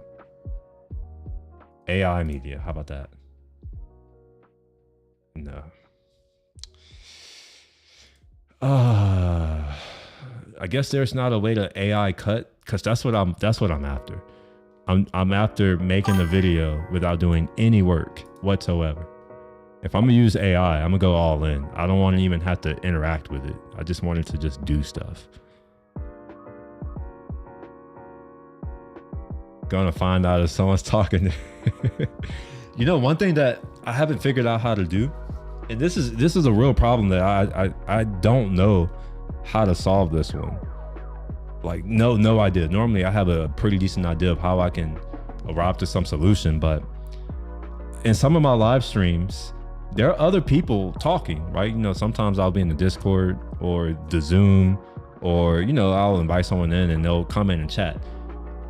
AI media. How about that? No. I guess there's not a way to AI cut, because that's what I'm after. I'm after making a video without doing any work whatsoever. If I'm gonna use AI, I'm gonna go all in. I don't want to even have to interact with it. I just want it to just do stuff. Gonna find out if someone's talking. One thing that I haven't figured out how to do, and this is a real problem that I don't know how to solve this one. Like no idea. Normally I have a pretty decent idea of how I can arrive to some solution, but in some of my live streams, there are other people talking, right? You know, sometimes I'll be in the Discord or the Zoom, or, you know, I'll invite someone in and they'll come in and chat.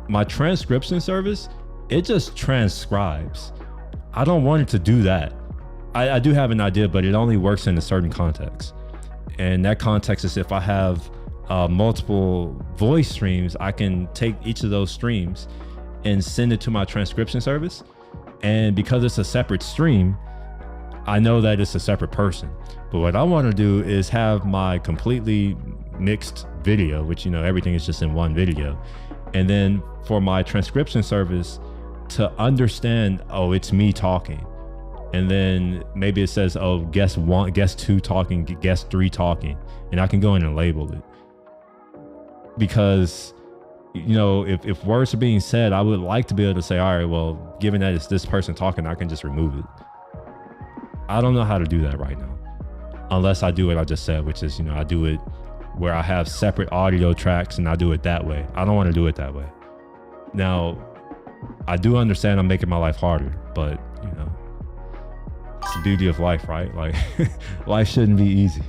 My transcription service, it just transcribes. I don't want it to do that. I do have an idea, but it only works in a certain context. And that context is if I have multiple voice streams, I can take each of those streams and send it to my transcription service. And because it's a separate stream, I know that it's a separate person. But what I want to do is have my completely mixed video, which, you know, everything is just in one video. And then for my transcription service to understand, oh, it's me talking. And then maybe it says, oh, guest 1, guest 2 talking, guest 3 talking. And I can go in and label it. Because, you know, if words are being said, I would like to be able to say, all right, well, given that it's this person talking, I can just remove it. I don't know how to do that right now, unless I do what I just said, which is, you know, I do it where I have separate audio tracks and I do it that way. I don't want to do it that way. Now, I do understand I'm making my life harder, but, you know, it's the beauty of life, right? Like, life shouldn't be easy.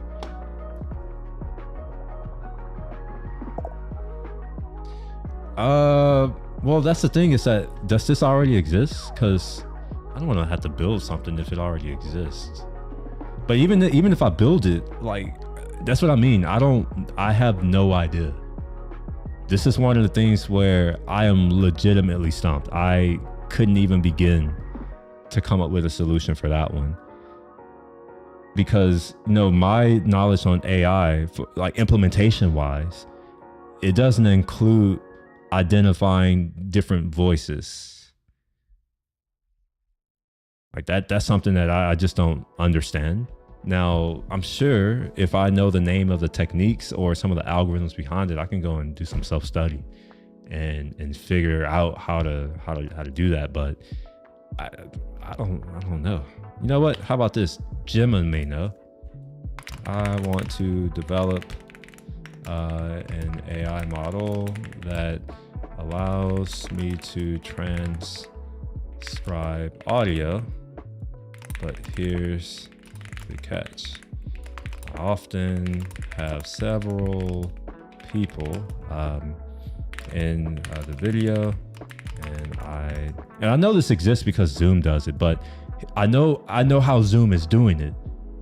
Well, that's the thing, is that, does this already exist? Because I don't want to have to build something if it already exists. But even if I build it, like, that's what I mean. I have no idea. This is one of the things where I am legitimately stumped. I couldn't even begin to come up with a solution for that one. Because, you know, my knowledge on AI, for, like, implementation wise, it doesn't include identifying different voices. Like that's something that I just don't understand. Now, I'm sure if I know the name of the techniques or some of the algorithms behind it, I can go and do some self-study and figure out how to do that. But I don't know. You know what? How about this? Gemma may know. I want to develop an AI model that allows me to transcribe audio, but here's the catch. I often have several people in the video, and I know this exists because Zoom does it, but I know how Zoom is doing it,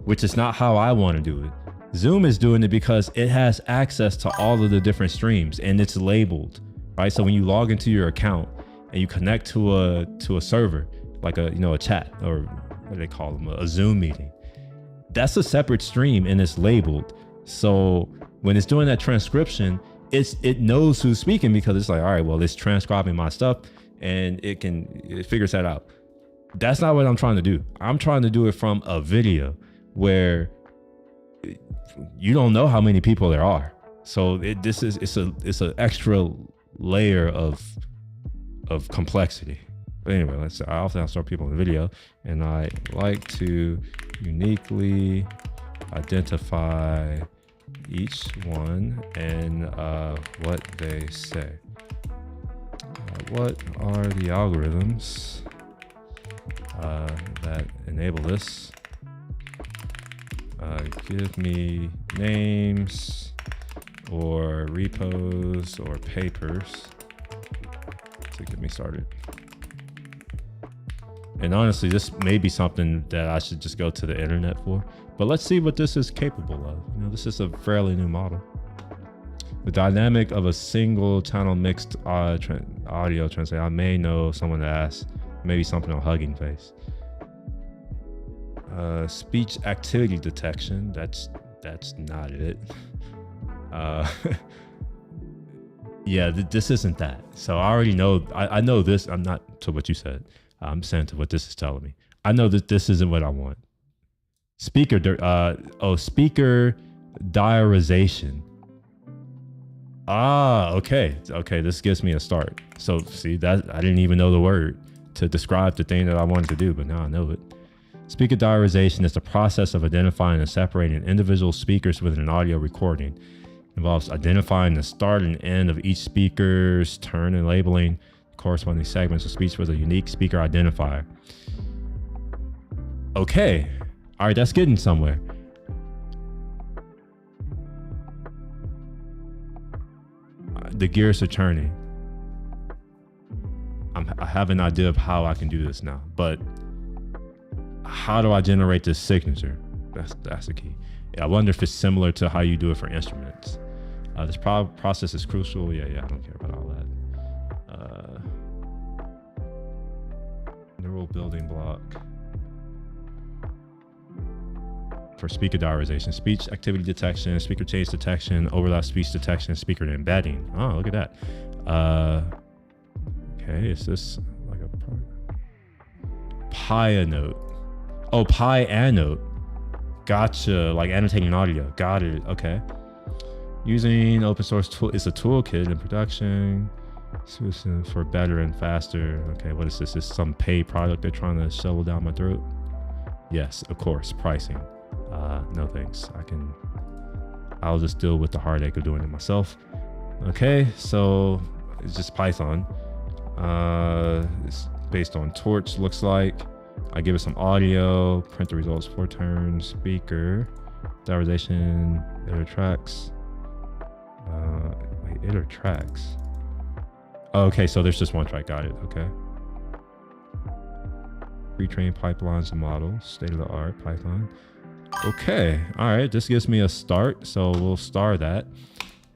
which is not how I want to do it. Zoom is doing it because it has access to all of the different streams and it's labeled, right? So when you log into your account and you connect to a server, like a chat, or what do they call them, a Zoom meeting, that's a separate stream and it's labeled. So when it's doing that transcription, it knows who's speaking because it's like, all right, well, it's transcribing my stuff and it figures that out. That's not what I'm trying to do. I'm trying to do it from a video where you don't know how many people there are. So it's an extra layer of complexity. But anyway, I often start people in the video, and I like to uniquely identify each one and what they say. What are the algorithms that enable this? Give me names or repos or papers to get me started. And honestly, this may be something that I should just go to the internet for, but let's see what this is capable of. You know, this is a fairly new model. The dynamic of a single channel mixed audio translate. I may know someone to ask, maybe something on Hugging Face. Speech activity detection. That's not it. Yeah, this isn't that. So I already know. I know this. I'm not to what you said. I'm saying to what this is telling me. I know that this isn't what I want. Speaker diarization. Okay. This gives me a start. So see that I didn't even know the word to describe the thing that I wanted to do, but now I know it. Speaker diarization is the process of identifying and separating individual speakers within an audio recording. Involves identifying the start and end of each speaker's turn and labeling corresponding segments of speech with a unique speaker identifier. Okay. All right, that's getting somewhere. The gears are turning. I have an idea of how I can do this now, but how do I generate this signature? That's the key. I wonder if it's similar to how you do it for instruments. This process is crucial. Yeah, I don't care about all that. Neural building block for speaker diarization, speech activity detection, speaker change detection, overlap speech detection, speaker embedding. Oh, look at that. Okay, is this like a pianote? Oh, pianote. Gotcha, like annotating audio. Got it. Okay. Using open source tool, it's a toolkit in production solution for better and faster. Okay, what is this? Is some paid product they're trying to shovel down my throat? Yes, of course, pricing. No thanks. I'll just deal with the heartache of doing it myself. Okay, so it's just Python. It's based on Torch, looks like. I give it some audio, print the results, 4 turns, speaker, diarization, iter tracks. Wait, iter tracks. Oh, okay, so there's just one track, got it, okay. Pre-trained pipelines and models, state-of-the-art Python. Okay, all right, this gives me a start, so we'll star that.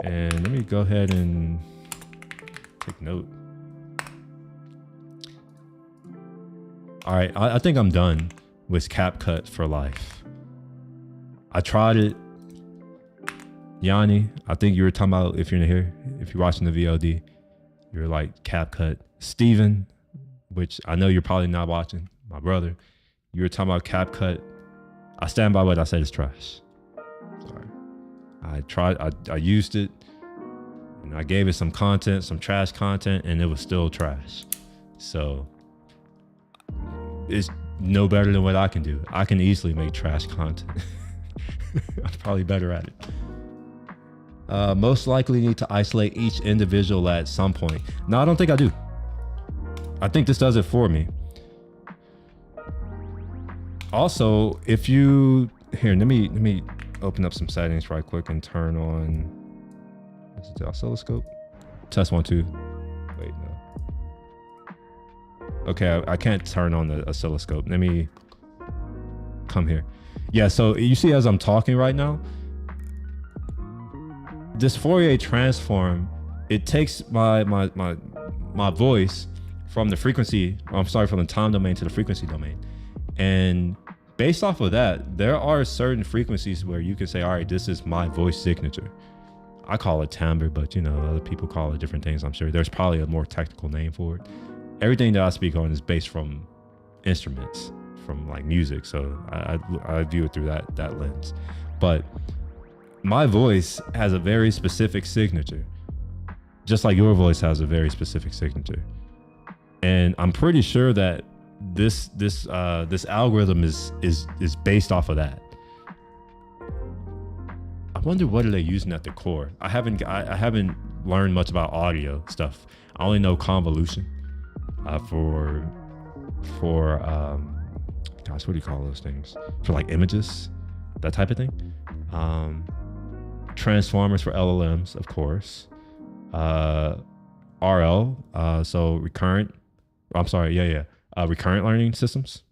And let me go ahead and take note. All right, I think I'm done with CapCut for life. I tried it. Yanni, I think you were talking about, if you're in here, if you're watching the VOD, you're like CapCut. Steven, which I know you're probably not watching, my brother, you were talking about CapCut. I stand by what I said is trash. Sorry. I used it, and I gave it some content, some trash content, and it was still trash. So it's no better than what I can do. I can easily make trash content. I'm probably better at it. Most likely need to isolate each individual at some point. No, I don't think I do. I think this does it for me. Also, if you, here, let me open up some settings right quick and turn on, is it the oscilloscope? Test 1, 2. Wait, no. Okay, I can't turn on the oscilloscope. Let me come here. Yeah, so you see as I'm talking right now, this Fourier transform, it takes my voice from the frequency, I'm sorry, from the time domain to the frequency domain. And based off of that, there are certain frequencies where you can say, all right, this is my voice signature. I call it timbre, but you know, other people call it different things. I'm sure there's probably a more technical name for it. Everything that I speak on is based from instruments, from like music. So I view it through that lens. But my voice has a very specific signature, just like your voice has a very specific signature. And I'm pretty sure that this algorithm is based off of that. I wonder what are they using at the core. I haven't learned much about audio stuff. I only know convolution for gosh, what do you call those things? For like images, that type of thing. Transformers for LLMs, of course. RL, so recurrent. I'm sorry, yeah. Recurrent learning systems.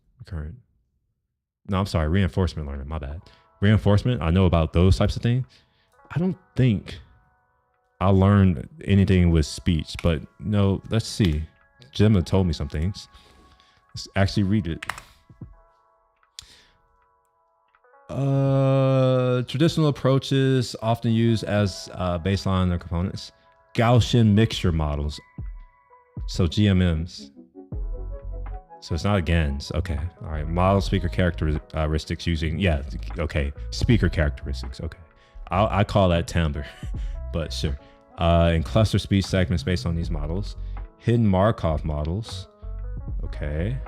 Reinforcement learning, my bad. Reinforcement, I know about those types of things. I don't think I learned anything with speech, but no, let's see. Gemma told me some things. Let's actually read it. Traditional approaches often used as baseline or components. Gaussian mixture models. So GMMs. So it's not GANs. Okay. All right. Model speaker characteristics using, yeah. Okay. Speaker characteristics. Okay. I call that timbre, but sure. And cluster speech segments based on these models. Hidden Markov models. Okay.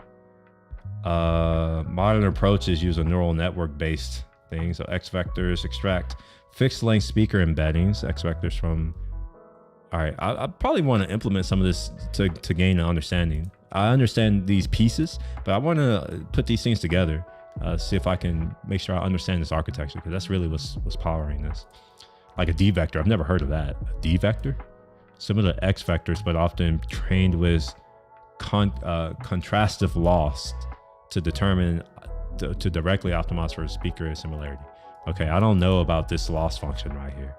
Modern approaches use a neural network based thing. So X vectors extract fixed length speaker embeddings. X vectors from. All right, I probably want to implement some of this to gain an understanding. I understand these pieces, but I want to put these things together. See if I can make sure I understand this architecture, because that's really what's powering this. Like a D vector, I've never heard of that. A D vector, similar to X vectors, but often trained with contrastive loss to determine to directly optimize for a speaker similarity. Okay, I don't know about this loss function right here.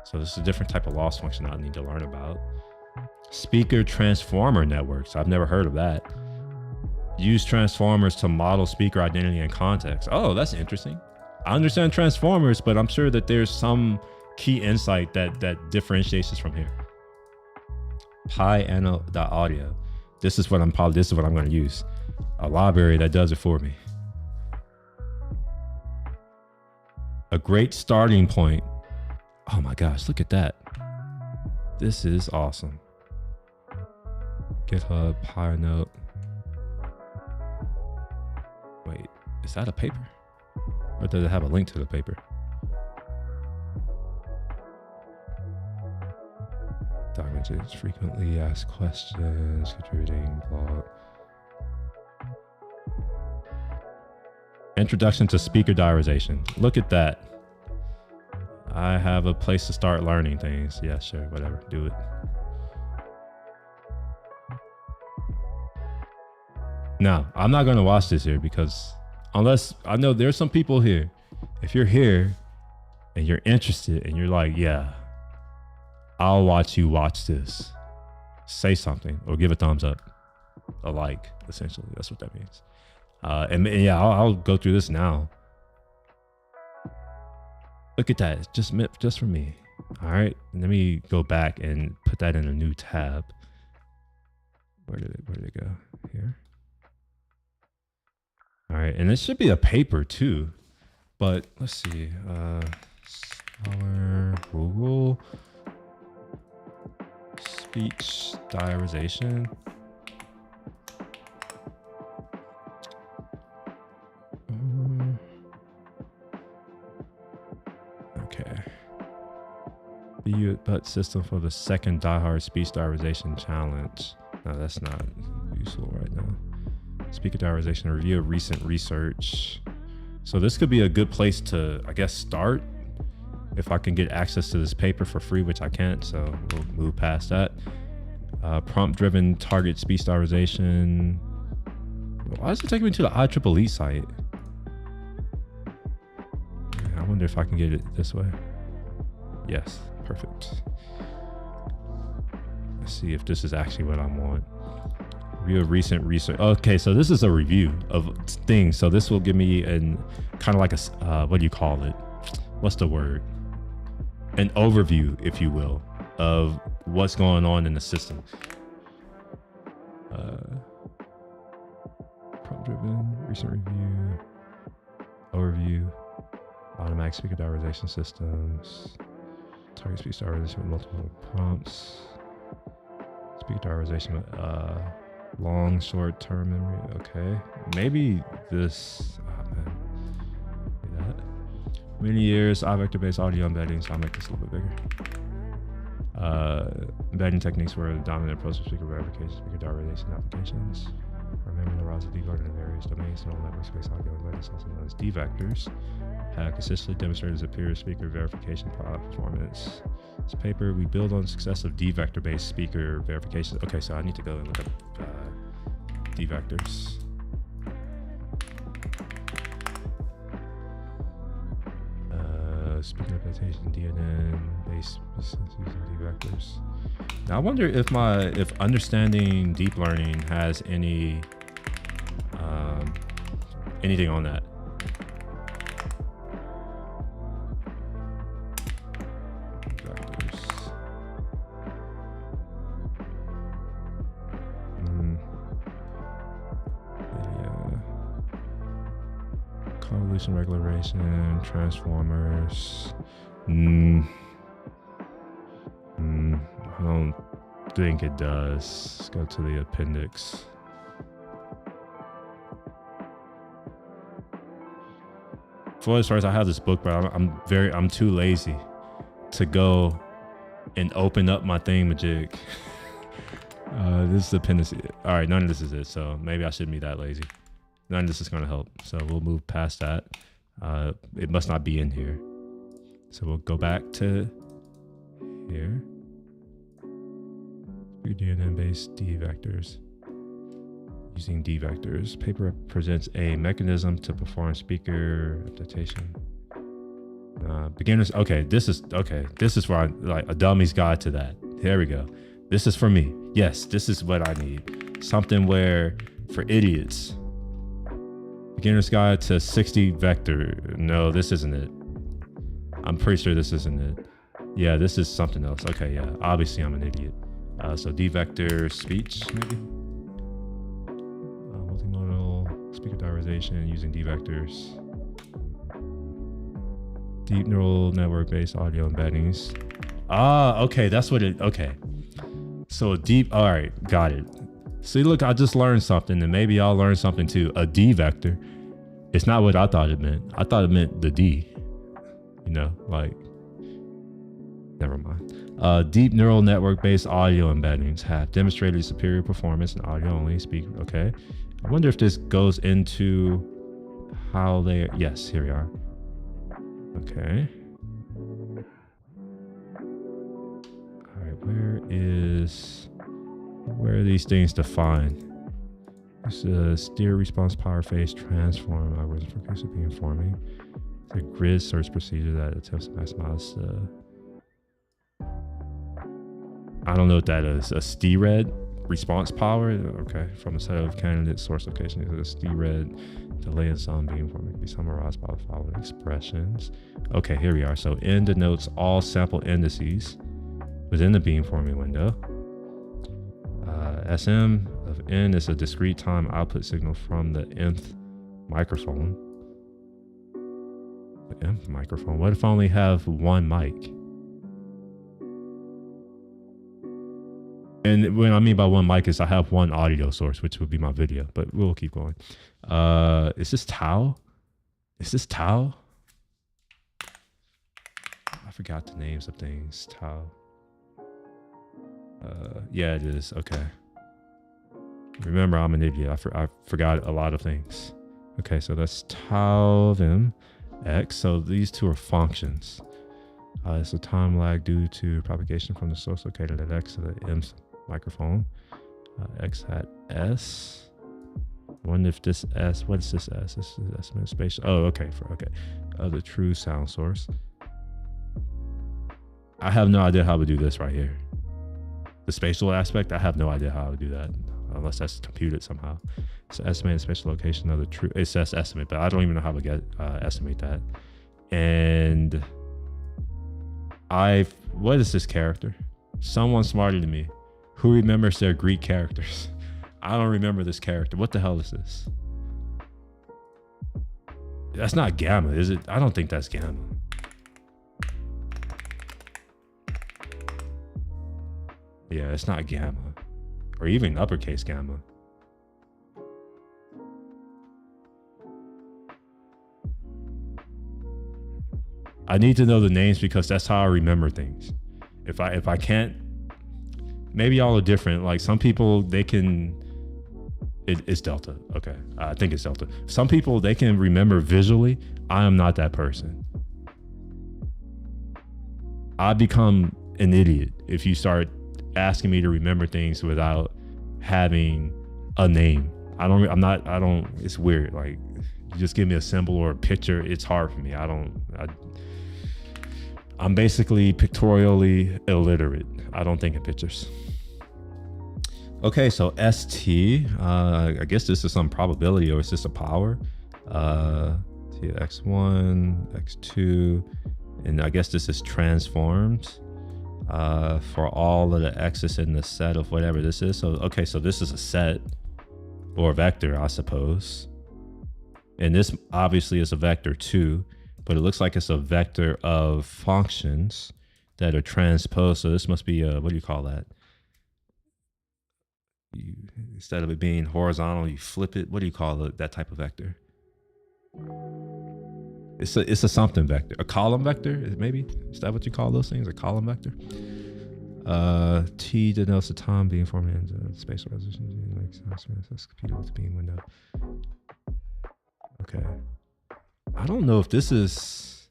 So this is a different type of loss function I need to learn about. Speaker transformer networks. I've never heard of that. Use transformers to model speaker identity and context. Oh, that's interesting. I understand transformers, but I'm sure that there's some key insight that differentiates us from here. Piano.audio. This is what I'm going to use. A library that does it for me. A great starting point. Oh my gosh, look at that. This is awesome. GitHub, PyNote. Wait, is that a paper? Or does it have a link to the paper? Documents frequently asked questions, contributing blog. Introduction to speaker diarization. Look at that. I have a place to start learning things. Yeah, sure, whatever, do it. Now, I'm not gonna watch this here because unless I know there's some people here. If you're here and you're interested and you're like, yeah, I'll watch you watch this. Say something or give a thumbs up, a like, essentially. That's what that means. And yeah, I'll go through this now. Look at that, it's just for me. All right, let me go back and put that in a new tab. Where did it go? Here. All right, and it should be a paper too, but let's see. Scholar, Google, speech diarization. Okay. The but system for the second diehard speech diarization challenge. No, that's not useful right now. Speaker diarization, review of recent research. So this could be a good place to, I guess, start if I can get access to this paper for free, which I can't, so we'll move past that. Prompt-driven target speech diarization. Why does it take me to the IEEE site? I wonder if I can get it this way. Yes, perfect. Let's see if this is actually what I want. Review of recent research. Okay, so this is a review of things. So this will give me an kind of like a, what do you call it? What's the word? An overview, if you will, of what's going on in the system. Prompt-driven, recent review, overview, automatic speaker diarization systems, target speech diarization with multiple prompts, speaker diarization with long, short-term memory. Okay, maybe this. Oh man, maybe that. Many years, iVector-based audio embedding. So I'll make this a little bit bigger. Embedding techniques were the dominant approach to speaker verification, speaker diarization applications. Remember the routes of decoding in various domains, neural network-based audio embeddings, also known as D vectors, have consistently demonstrated superior speaker verification performance. This paper, we build on the success of D vector-based speaker verification. Okay, so I need to go and look up D vectors. Speaker representation, DNN-based using D vectors. Now I wonder if understanding deep learning has any anything on that. Vectors. Yeah. Convolution regularization, transformers. I don't think it does. Let's go to the appendix. for as far as I have this book, but I'm too lazy to go and open up my thingamajig. This is dependency. All right, none of this is it, so maybe I shouldn't be that lazy. None of this is going to help, so we'll move past that. It must not be in here, so we'll go back to here. DNN-based D vectors. Using D vectors, paper presents a mechanism to perform speaker adaptation. Beginners. Okay, this is where I like a dummy's guide to that. Here we go. This is for me. Yes, this is what I need. Something where for idiots. Beginner's guide to 60 vector. No, this isn't it. I'm pretty sure this isn't it. Yeah, this is something else. Okay, yeah. Obviously, I'm an idiot. So D vector speech, maybe. Multimodal speaker diarization using D vectors. Deep neural network based audio embeddings. Okay, that's what it. Okay. So deep. All right, got it. See, look, I just learned something, and maybe y'all learned something too. A D vector. It's not what I thought it meant. I thought it meant the D. You know, like. Never mind. Deep neural network based audio embeddings have demonstrated superior performance in audio only speak. Okay. I wonder if this goes into how they. Yes, here we are. Okay. All right, where are these things defined? This is steer response power phase transform algorithm for case of beamforming. The grid search procedure that attempts to maximize. I don't know what that is. A STRED response power. Okay, from a set of candidate source locations. A STRED delay in some beamforming can be summarized by the following expressions. Okay, here we are. So N denotes all sample indices within the beamforming window. SM of N is a discrete time output signal from the nth microphone. The nth microphone. What if I only have one mic? And what I mean by one mic is I have one audio source, which would be my video, but we'll keep going. Is this tau? Is this tau? I forgot the names of things. Tau. Yeah, it is. Okay. Remember, I'm an idiot. I forgot a lot of things. Okay, so that's tau them x. So these two are functions. It's a time lag due to propagation from the source located at x to the mth microphone. X hat s. I wonder if this s. What is this s? This is estimate spatial. Oh, okay. The true sound source. I have no idea how to do this right here. The spatial aspect, I have no idea how to do that unless that's computed somehow. So estimated spatial location of the true. It says estimate, but I don't even know how to get estimate that. And what is this character? Someone smarter than me. Who remembers their Greek characters? I don't remember this character. What the hell is this? That's not gamma, is it? I don't think that's gamma. Yeah, it's not gamma. Or even uppercase gamma. I need to know the names because that's how I remember things. If I can't, maybe y'all are different. Like some people, they can, it's Delta. Okay, I think it's Delta. Some people, they can remember visually. I am not that person. I become an idiot if you start asking me to remember things without having a name. It's weird. Like you just give me a symbol or a picture. It's hard for me. I'm basically pictorially illiterate. I don't think in pictures. Okay, so ST, I guess this is some probability or is this a power? X1, X2, and I guess this is transformed for all of the x's in the set of whatever this is. So, okay, so this is a set or vector, I suppose. And this obviously is a vector too, but it looks like it's a vector of functions that are transposed. So this must be what do you call that? Instead of it being horizontal, you flip it. What do you call that type of vector? It's a something vector, a column vector, maybe. Is that what you call those things? A column vector? T denotes the time being formed in space resolution. That's computed with the beam window. Okay. I don't know if this is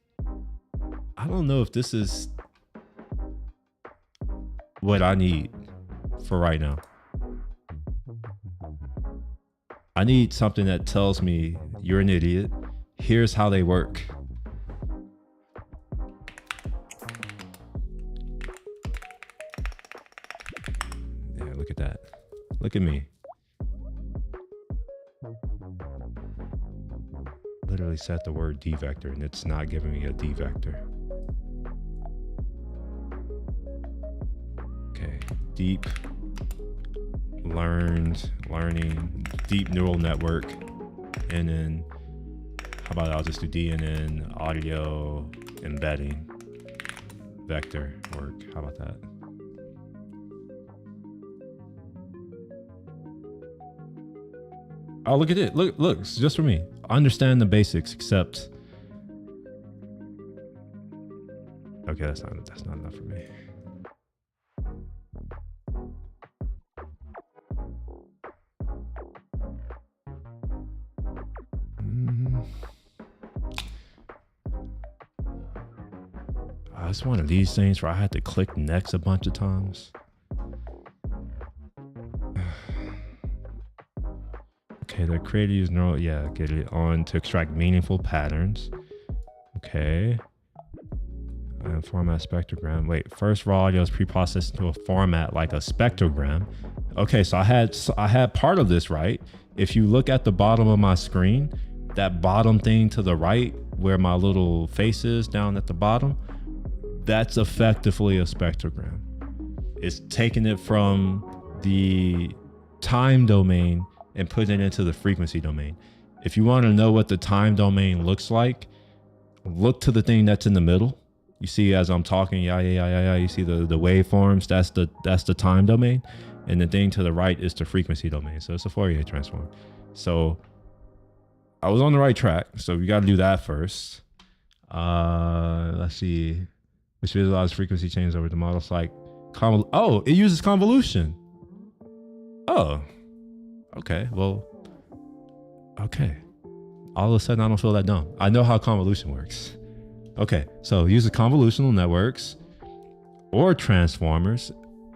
what I need for right now. I need something that tells me you're an idiot. Here's how they work. Yeah, look at that. Look at me. Literally set the word D vector and it's not giving me a D vector. Okay, deep learning, deep neural network, and then how about I'll just do D and then audio embedding vector work. How about that? Oh, look at it. Look, it's just for me. Understand the basics, except okay, that's not enough for me. It's one of these things where I had to click next a bunch of times. Okay, they're created using neural, yeah, get it on to extract meaningful patterns. Okay. Format spectrogram. Wait, first raw audio is pre-processed into a format like a spectrogram. Okay, so I had part of this right. If you look at the bottom of my screen, that bottom thing to the right where my little face is down at the bottom, that's effectively a spectrogram. It's taking it from the time domain and putting it into the frequency domain. If you want to know what the time domain looks like, look to the thing that's in the middle. You see as I'm talking, yeah, you see the waveforms, that's the time domain. And the thing to the right is the frequency domain. So it's a Fourier transform. So I was on the right track. So we got to do that first. Let's see. Which visualizes frequency change over the models like oh, it uses convolution. Oh, okay. Well, okay. All of a sudden, I don't feel that dumb. I know how convolution works. Okay, so uses convolutional networks or transformers.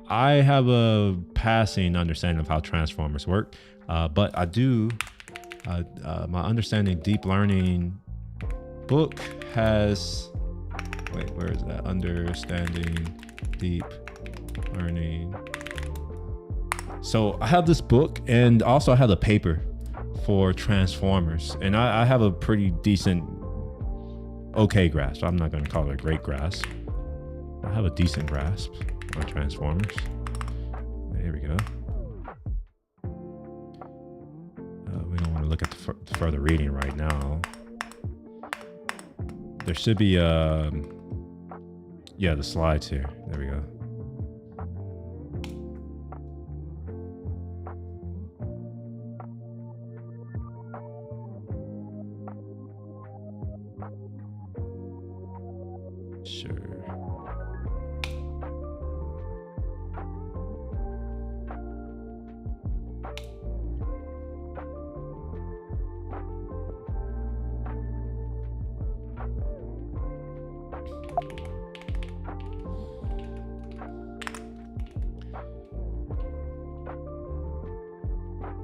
I have a passing understanding of how transformers work, but I do. My understanding deep learning book has. Wait, where is that? Understanding deep learning. So I have this book and also I have a paper for transformers, and I have a pretty decent, okay grasp. I'm not going to call it a great grasp. I have a decent grasp on transformers. There we go. We don't want to look at the further reading right now. There should be yeah, the slides here. There we go. Sure.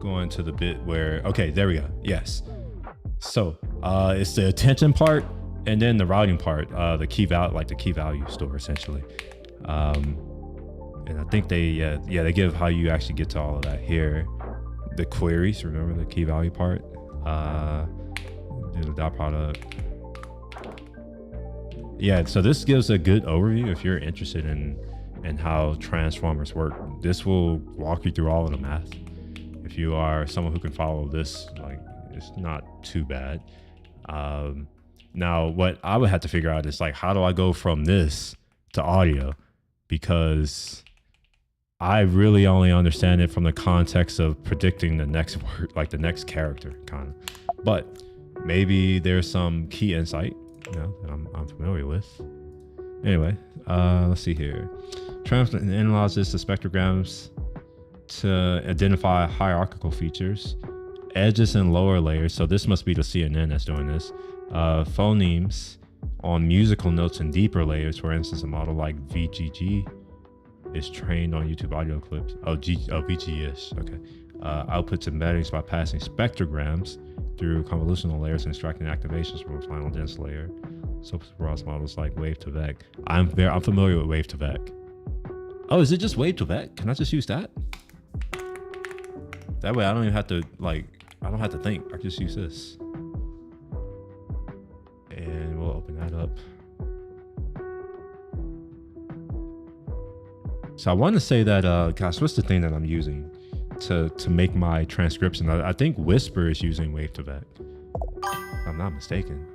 Going to the bit where, okay, there we go. Yes. So it's the attention part and then the routing part, the key value, like the key value store essentially. And I think they give how you actually get to all of that here. The queries, remember the key value part? The dot product. Yeah, so this gives a good overview if you're interested in how transformers work. This will walk you through all of the math. If you are someone who can follow this, like, it's not too bad. Now, what I would have to figure out is like, how do I go from this to audio? Because I really only understand it from the context of predicting the next word, like the next character, kind of. But maybe there's some key insight, you know, that I'm familiar with. Anyway, let's see here. Analyzes the spectrograms to identify hierarchical features, edges and lower layers. So this must be the CNN that's doing this. Phonemes on musical notes and deeper layers. For instance, a model like VGG is trained on YouTube audio clips. VGG-ish. Okay. Outputs embeddings by passing spectrograms through convolutional layers and extracting activations from a final dense layer. So Ross models like Wave to Vec. I'm familiar with Wave to Vec. Oh, is it just Wave to Vec? Can I just use that? That way I don't even have to I don't have to think. I just use this. And we'll open that up. So I want to say that, gosh, what's the thing that I'm using to make my transcription? I think Whisper is using Wave to Vec, if I'm not mistaken.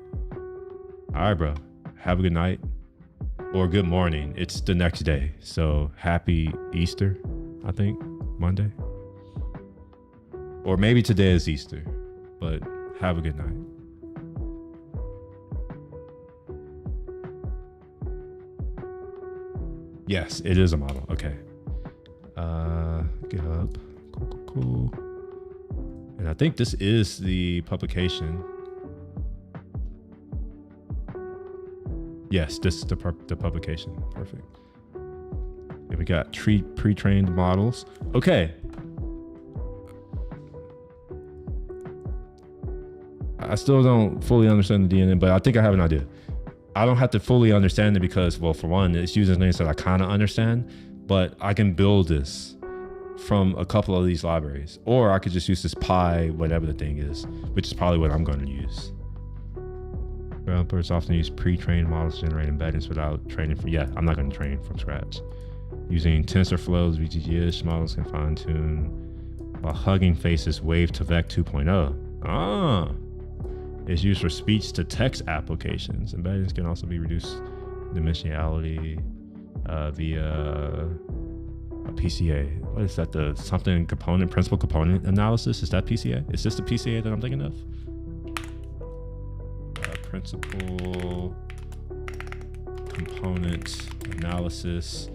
All right, bro. Have a good night or good morning. It's the next day. So happy Easter, I think, Monday. Or maybe today is Easter, but have a good night. Yes, it is a model. Okay. GitHub. Cool. And I think this is the publication. Yes, this is the publication. Perfect. And we got pre-trained models. Okay. I still don't fully understand the DNA, but I think I have an idea. I don't have to fully understand it because, well, for one, it's using things that I kind of understand, but I can build this from a couple of these libraries, or I could just use this Pi, whatever the thing is, which is probably what I'm going to use. Developers often use pre-trained models to generate embeddings without training I'm not going to train from scratch. Using TensorFlow's VGG-ish models can fine-tune while Hugging Face's Wave to Vec 2.0. It's used for speech-to-text applications. Embeddings can also be reduced dimensionality via a PCA. What is that? The something component, principal component analysis? Is that PCA? Is this the PCA that I'm thinking of? Principal component analysis.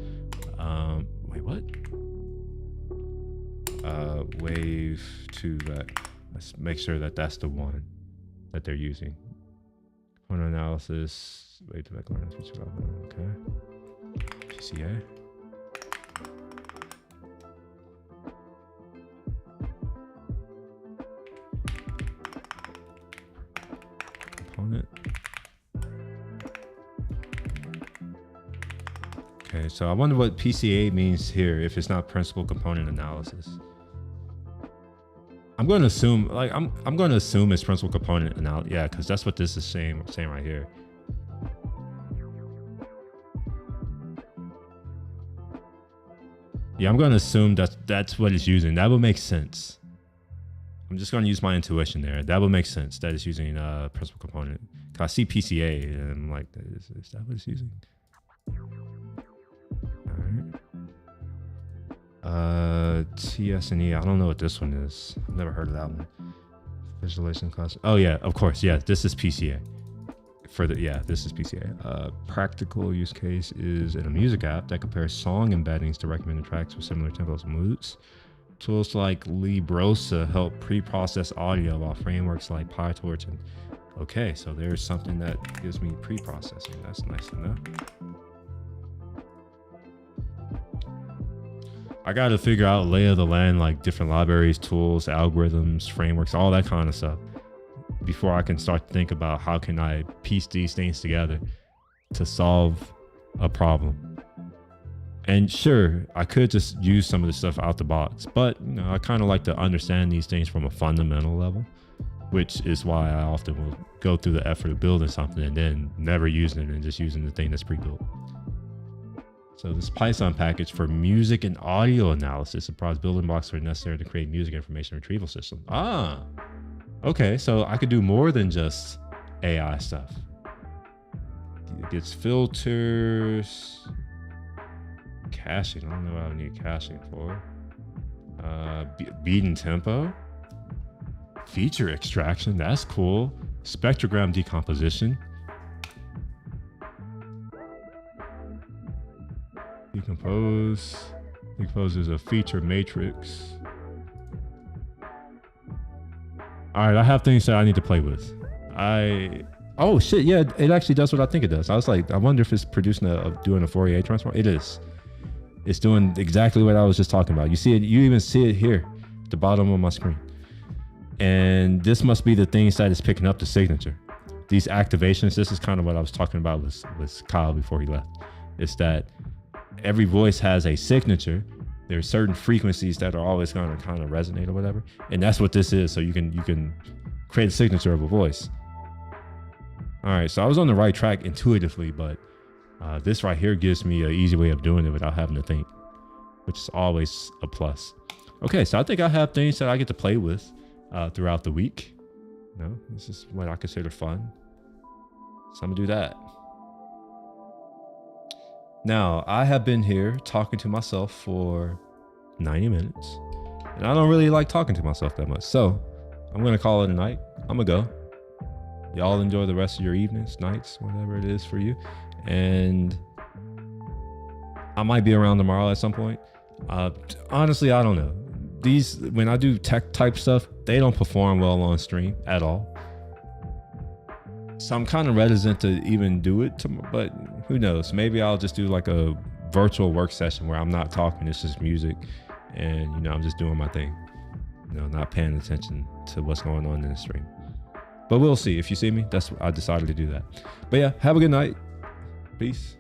Wait, what? Wave to Vec. Let's make sure that that's the one that they're using. Component analysis. Wave to Vec learning speech development. Okay. PCA. Component. Okay, so I wonder what PCA means here if it's not principal component analysis. I'm going to assume, I'm going to assume it's principal component analysis. Yeah, because that's what this is saying right here. Yeah, I'm going to assume that's what it's using. That would make sense. I'm just going to use my intuition there. That would make sense that it's using principal component. I see PCA and I'm like, is that what it's using? TS&E. I don't know what this one is. I've never heard of that one. Visualization class. Oh yeah, of course. Yeah, this is PCA. This is PCA. Practical use case is in a music app that compares song embeddings to recommended tracks with similar tempos and moods. Tools like Librosa help pre-process audio, while frameworks like PyTorch and okay, so there's something that gives me pre-processing. That's nice to know. I got to figure out lay of the land, like different libraries, tools, algorithms, frameworks, all that kind of stuff before I can start to think about how can I piece these things together to solve a problem. And sure, I could just use some of the stuff out the box, but I kind of like to understand these things from a fundamental level, which is why I often will go through the effort of building something and then never using it and just using the thing that's pre-built. So this Python package for music and audio analysis provides building blocks that are necessary to create music information retrieval system. Okay, so I could do more than just AI stuff. It gets filters, caching. I don't know what I need caching for. Beat and tempo, feature extraction. That's cool. spectrogram decomposition. Decomposes a feature matrix. All right, I have things that I need to play with. Oh shit, yeah, it actually does what I think it does. I was like, I wonder if it's producing doing a Fourier transform. It is. It's doing exactly what I was just talking about. You see it, you even see it here at the bottom of my screen. And this must be the things that is picking up the signature. These activations, this is kind of what I was talking about with Kyle before he left. It's that every voice has a signature. There's certain frequencies that are always going to kind of resonate or whatever. And that's what this is. So you can create a signature of a voice. All right, so I was on the right track intuitively, but this right here gives me an easy way of doing it without having to think, which is always a plus. Okay, so I think I have things that I get to play with throughout the week. You know, this is what I consider fun. So I'm gonna do that. Now, I have been here talking to myself for 90 minutes, and I don't really like talking to myself that much. So I'm gonna call it a night. I'm gonna go. Y'all enjoy the rest of your evenings, nights, whatever it is for you. And I might be around tomorrow at some point. Honestly, I don't know. When I do tech type stuff, they don't perform well on stream at all. So I'm kind of reticent to even do it, but who knows? Maybe I'll just do like a virtual work session where I'm not talking, it's just music. And, you know, I'm just doing my thing, you know, not paying attention to what's going on in the stream. But we'll see. If you see me, I decided to do that. But yeah, have a good night. Peace.